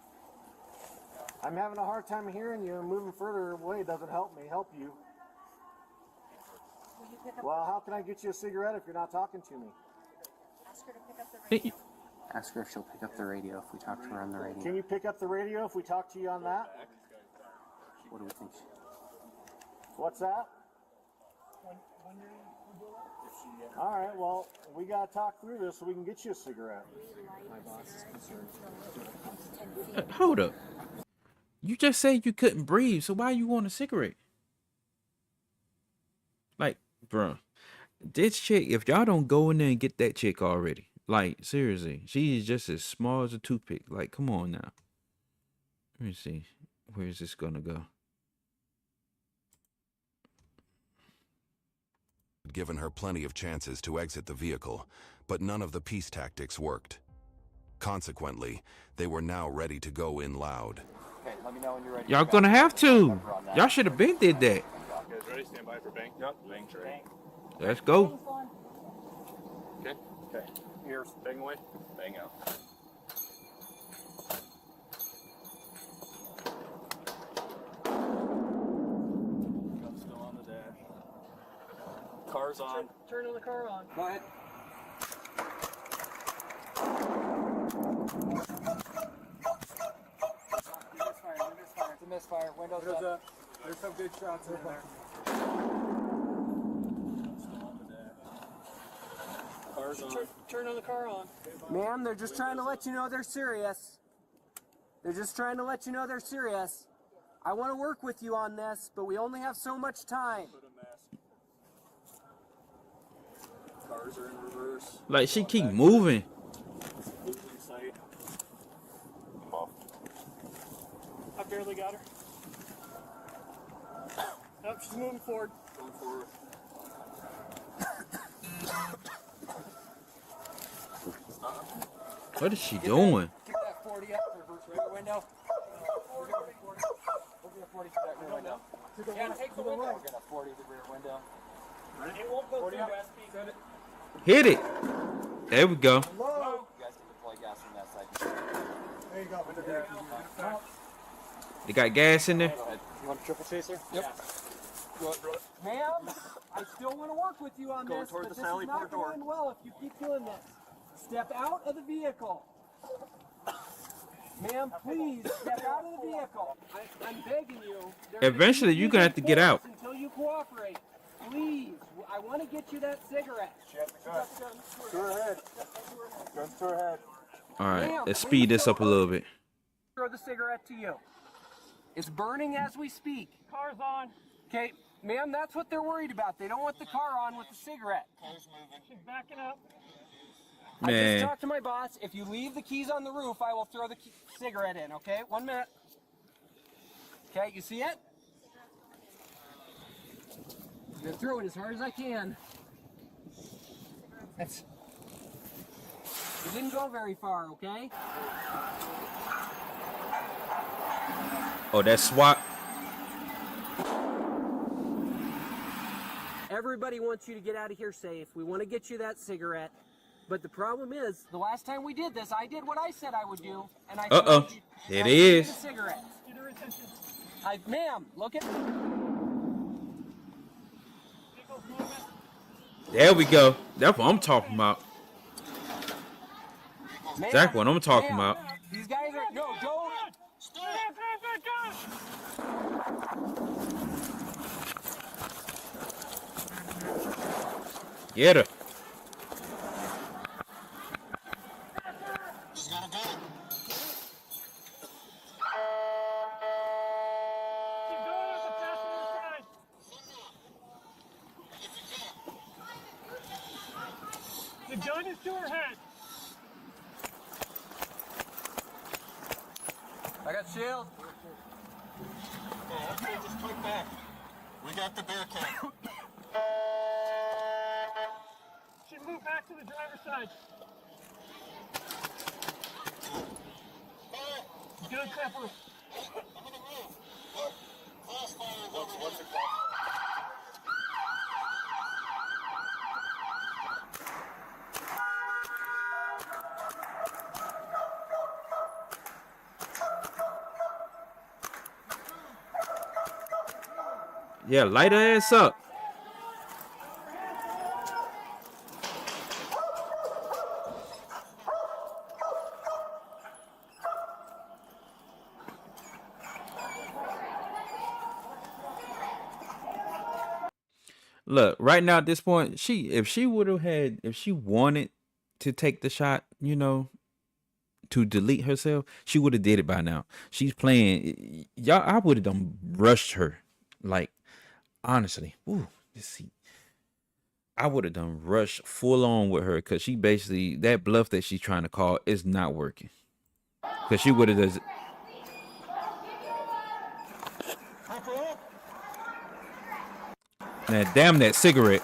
I'm having a hard time hearing you, and moving further away doesn't help you. Well, how can I get you a cigarette if you're not talking to me? Ask her to pick up the radio. Ask her if she'll pick up the radio if we talk to her on the radio. Can you pick up the radio if we talk to you on that? What do we think? What's that? All right, well, we got to talk through this so we can get you a cigarette. My boss is concerned. Hold up. You just said you couldn't breathe, so why you want a cigarette? Like, bro, this chick, if y'all don't go in there and get that chick already, like, seriously, she is just as small as a toothpick. Like, come on now. Let me see. Where is this gonna go? Given her plenty of chances to exit the vehicle, but none of the peace tactics worked. Consequently, they were now ready to go in loud. Okay, let me know when you're ready. Y'all gonna have to. Y'all should have been did that. You guys ready? Stand by for bank. Yep, bank's ready. Let's go. Okay. Okay. Here's bang away. Bang out. Gun still on the dash. Car's on. Turn the car on. Go ahead. Misfire. It's a misfire. Windows up. There's some good shots in there. Car's on. Turn the car on. Ma'am, they're just trying to let you know they're serious. They're just trying to let you know they're serious. I want to work with you on this, but we only have so much time. Put a mask. Cars are in reverse. Like she keep moving. Losing sight. I'm off. I barely got her. Nope, she's moving forward. Going forward. What is she doing? Get that 40 up, reverse rear window. We're going to 40. We're going to 40 to that rear window. Yeah, take the window. We're going to 40 the rear window. It won't go through SP. Hit it. There we go. Hello? You guys can deploy gas from that side. There you go. They got gas in there. Go ahead. You want a triple chaser? Yep. Ma'am, I still want to work with you on Going this, towards but the this Sally is not Port door. going well if you keep doing this. Step out of the vehicle. Ma'am, please step out of the vehicle. I'm begging you. Eventually, you're gonna have to get out. Until you cooperate. Please, I want to get you that cigarette. She has the gun. To her head. Guns to her head. All right, let's speed this up a little bit. Throw the cigarette to you. It's burning as we speak. Car's on. Okay, ma'am, that's what they're worried about. They don't want the car on with the cigarette. Car's moving. She's backing up. I Man. just talked to my boss. If you leave the keys on the roof, I will throw the cigarette in, okay? 1 minute. Okay, you see it? I'm gonna throw it as hard as I can. That's... It didn't go very far, okay? Oh, that's SWAT. Everybody wants you to get out of here safe. We want to get you that cigarette. But the problem is, the last time we did this, I did what I said I would do, and I Uh-oh. There it is. The cigarette. Get her attention. Ma'am, look at. There we go. That's what I'm talking about. That's what I'm talking about. These guys are no, don't. Get her. She's got a gun. Keep going up the passenger side. The gun is to her head. I got shield. Okay, just click back. We got the bear cat. She moved back to the driver's side. Good pepper. What's it called? Yeah, light her ass up. Look, right now at this point, if she wanted to take the shot, to delete herself, she would have did it by now. She's playing, y'all. I would have done rushed her, like honestly. Ooh, let's see. I would have done rush full on with her because she basically that bluff that she's trying to call is not working. Because she would have does. Man, damn that cigarette.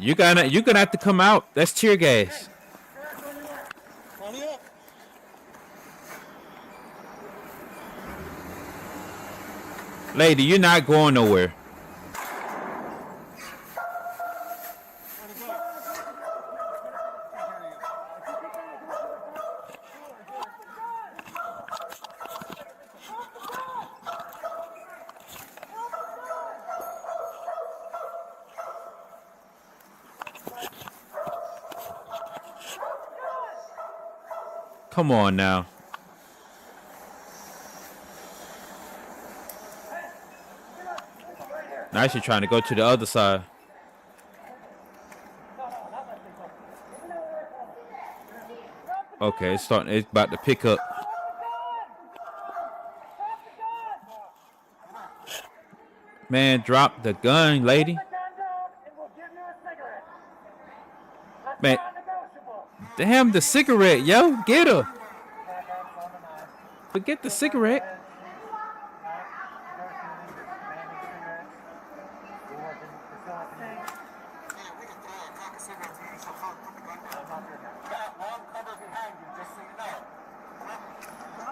You're gonna have to come out. That's tear gas. Lady, you're not going nowhere. Come on now. Now she's trying to go to the other side. Okay, it's about to pick up. Man, drop the gun, lady. Man, damn the cigarette, yo. Get her. Forget the cigarette.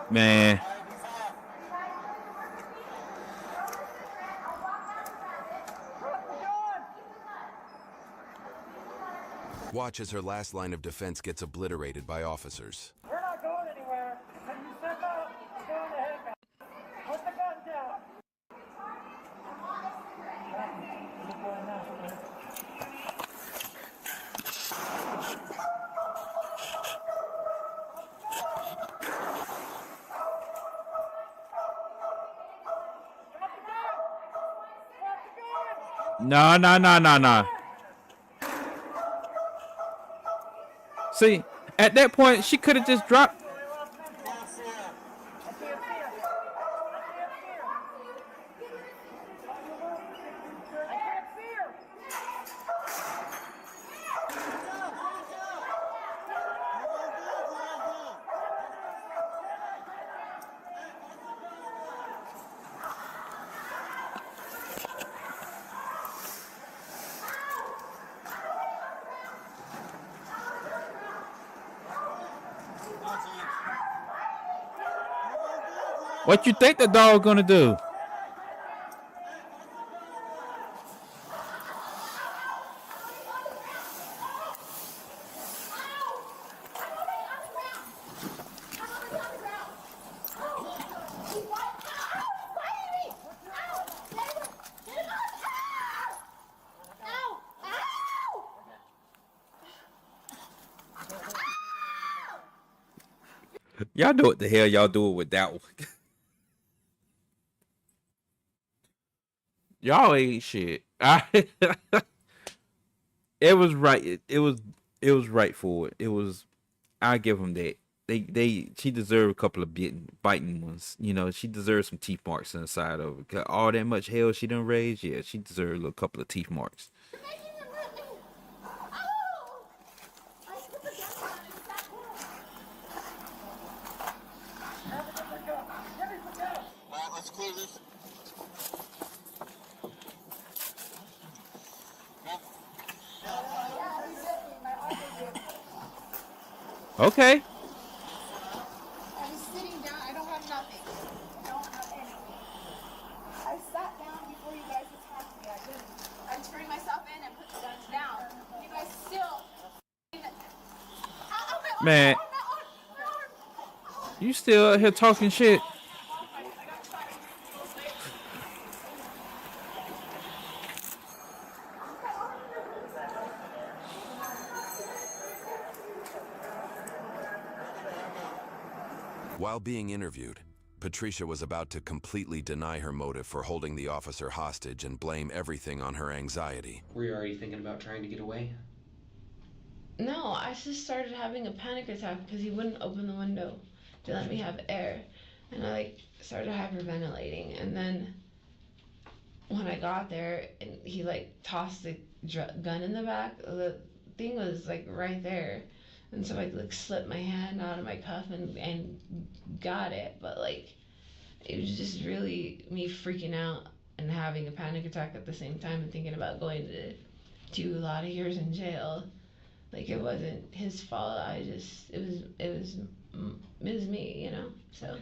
Man. Watch as her last line of defense gets obliterated by officers. We're not going anywhere. Can you step out? I'm going to head. Put the gun down. No. See, at that point, she could have just dropped. What you think the dog gonna do? Y'all know what the hell y'all doing with that one. Y'all ain't shit. It was right. It was right for it. It was. I give them that. She deserved a couple of biting ones. You know, she deserved some teeth marks inside of it. 'Cause all that much hell she done raised, yeah, she deserved a couple of teeth marks. Let's clear this. Okay. I'm sitting down. I don't have nothing. I don't have anything. I sat down before you guys attacked me. I didn't. I turned myself in and put the guns down. You guys still. Man, you still out here talking shit. While being interviewed, Patricia was about to completely deny her motive for holding the officer hostage and blame everything on her anxiety. Were you already thinking about trying to get away? No, I just started having a panic attack because he wouldn't open the window to let me have air. And I started hyperventilating. And then when I got there and he tossed the gun in the back, the thing was right there. And so I slipped my hand out of my cuff and got it. But it was just really me freaking out and having a panic attack at the same time and thinking about going do a lot of years in jail. Like, it wasn't his fault. It was me, you know. So,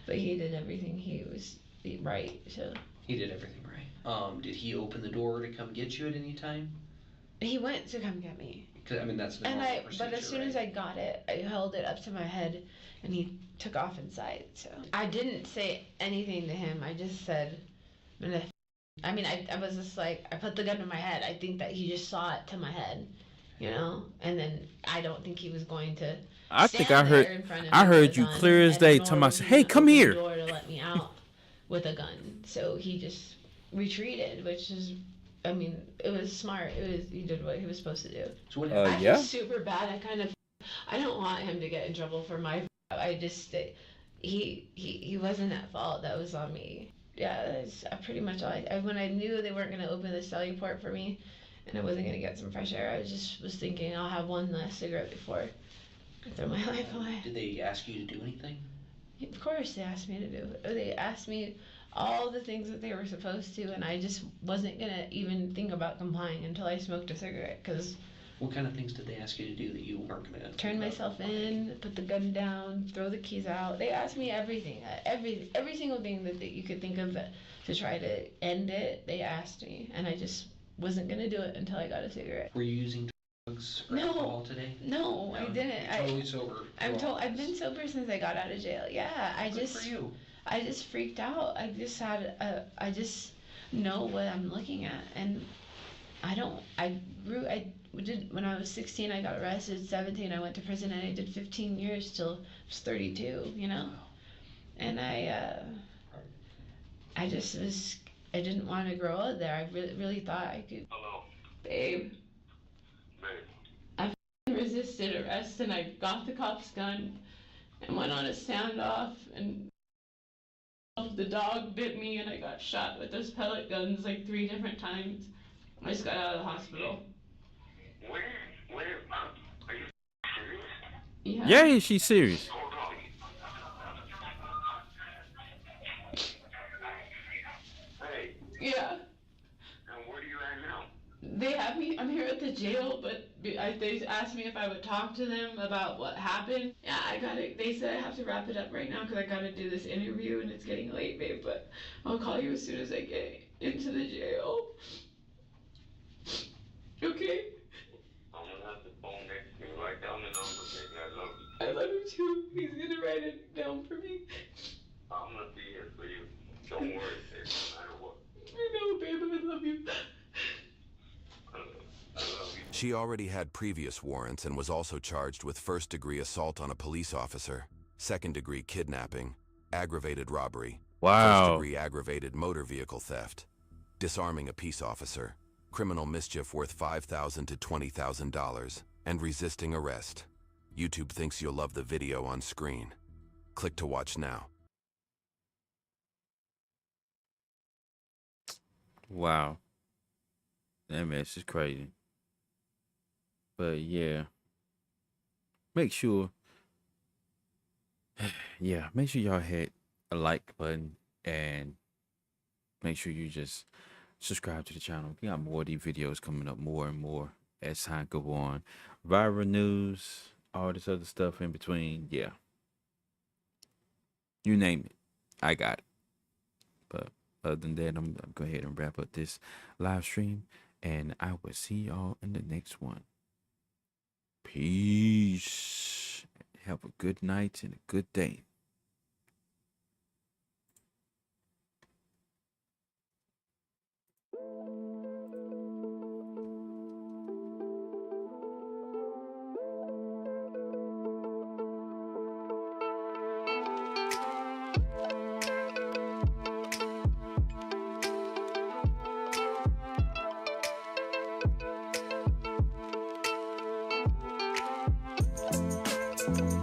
but he did everything he was right. So He did everything right. Did he open the door to come get you at any time? he went to come get me. 'Cause, I mean, that's the And normal procedure, but as soon as I got it, I held it up to my head, and he took off inside. So I didn't say anything to him. I just said, "I'm gonna." I mean, I was just like, I put the gun to my head. I think that he just saw it to my head, you know. And then I don't think he was going to. I think I heard you clear as day. Talking about, hey, come here. Door to let me out with a gun. So he just retreated, which is. I mean, it was smart. He did what he was supposed to do. So what I yeah. feel super bad. I don't want him to get in trouble for my. He wasn't at fault. That was on me. Yeah, that's pretty much all. When I knew they weren't gonna open the celly port for me, and I wasn't gonna get some fresh air, I just was thinking I'll have one last cigarette before I throw my life away. Did they ask you to do anything? Of course, they asked me to do it. They asked me all the things that they were supposed to, and I just wasn't gonna even think about complying until I smoked a cigarette. Cause what kind of things did they ask you to do that you weren't gonna turn myself in, put the gun down, throw the keys out? They asked me everything, every single thing that you could think of to try to end it. They asked me, and I just wasn't gonna do it until I got a cigarette. Were you using drugs or alcohol today? No, I didn't. You're totally sober. I've been sober since I got out of jail. Yeah, Good for you. I just freaked out. I just know what I'm looking at, and when I was 16, I got arrested. 17, I went to prison, and I did 15 years till I was 32. You know, and I didn't want to grow up there. I really thought I could. Hello. Babe. I resisted arrest, and I got the cop's gun and went on a standoff, and the dog bit me, and I got shot with those pellet guns like 3 different times. I just got out of the hospital. Where, are you serious? Yeah, she's serious. Hold on. Hey. Yeah. And where are you at now? They have me. I'm here at the jail, but they asked me if I would talk to them about what happened. Yeah, I gotta. They said I have to wrap it up right now because I gotta do this interview and it's getting late, babe. But I'll call you as soon as I get into the jail. Okay. I'm gonna have the phone next to me. Write down the number, baby. I love you. I love you too. He's gonna write it down for me. I'm gonna be here for you. Don't worry, baby. No matter what. I know, babe. I love you. She already had previous warrants and was also charged with first-degree assault on a police officer, second-degree kidnapping, aggravated robbery, first-degree aggravated motor vehicle theft, disarming a peace officer, criminal mischief worth $5,000 to $20,000, and resisting arrest. YouTube thinks you'll love the video on screen. Click to watch now. Wow. That mess is crazy. But yeah. Make sure y'all hit a like button and make sure you just subscribe to the channel. We got more of these videos coming up more and more as time go on. Viral news, all this other stuff in between. Yeah. You name it. I got it. But other than that, I'm going to go ahead and wrap up this live stream. And I will see y'all in the next one. Peace. Have a good night and a good day. you.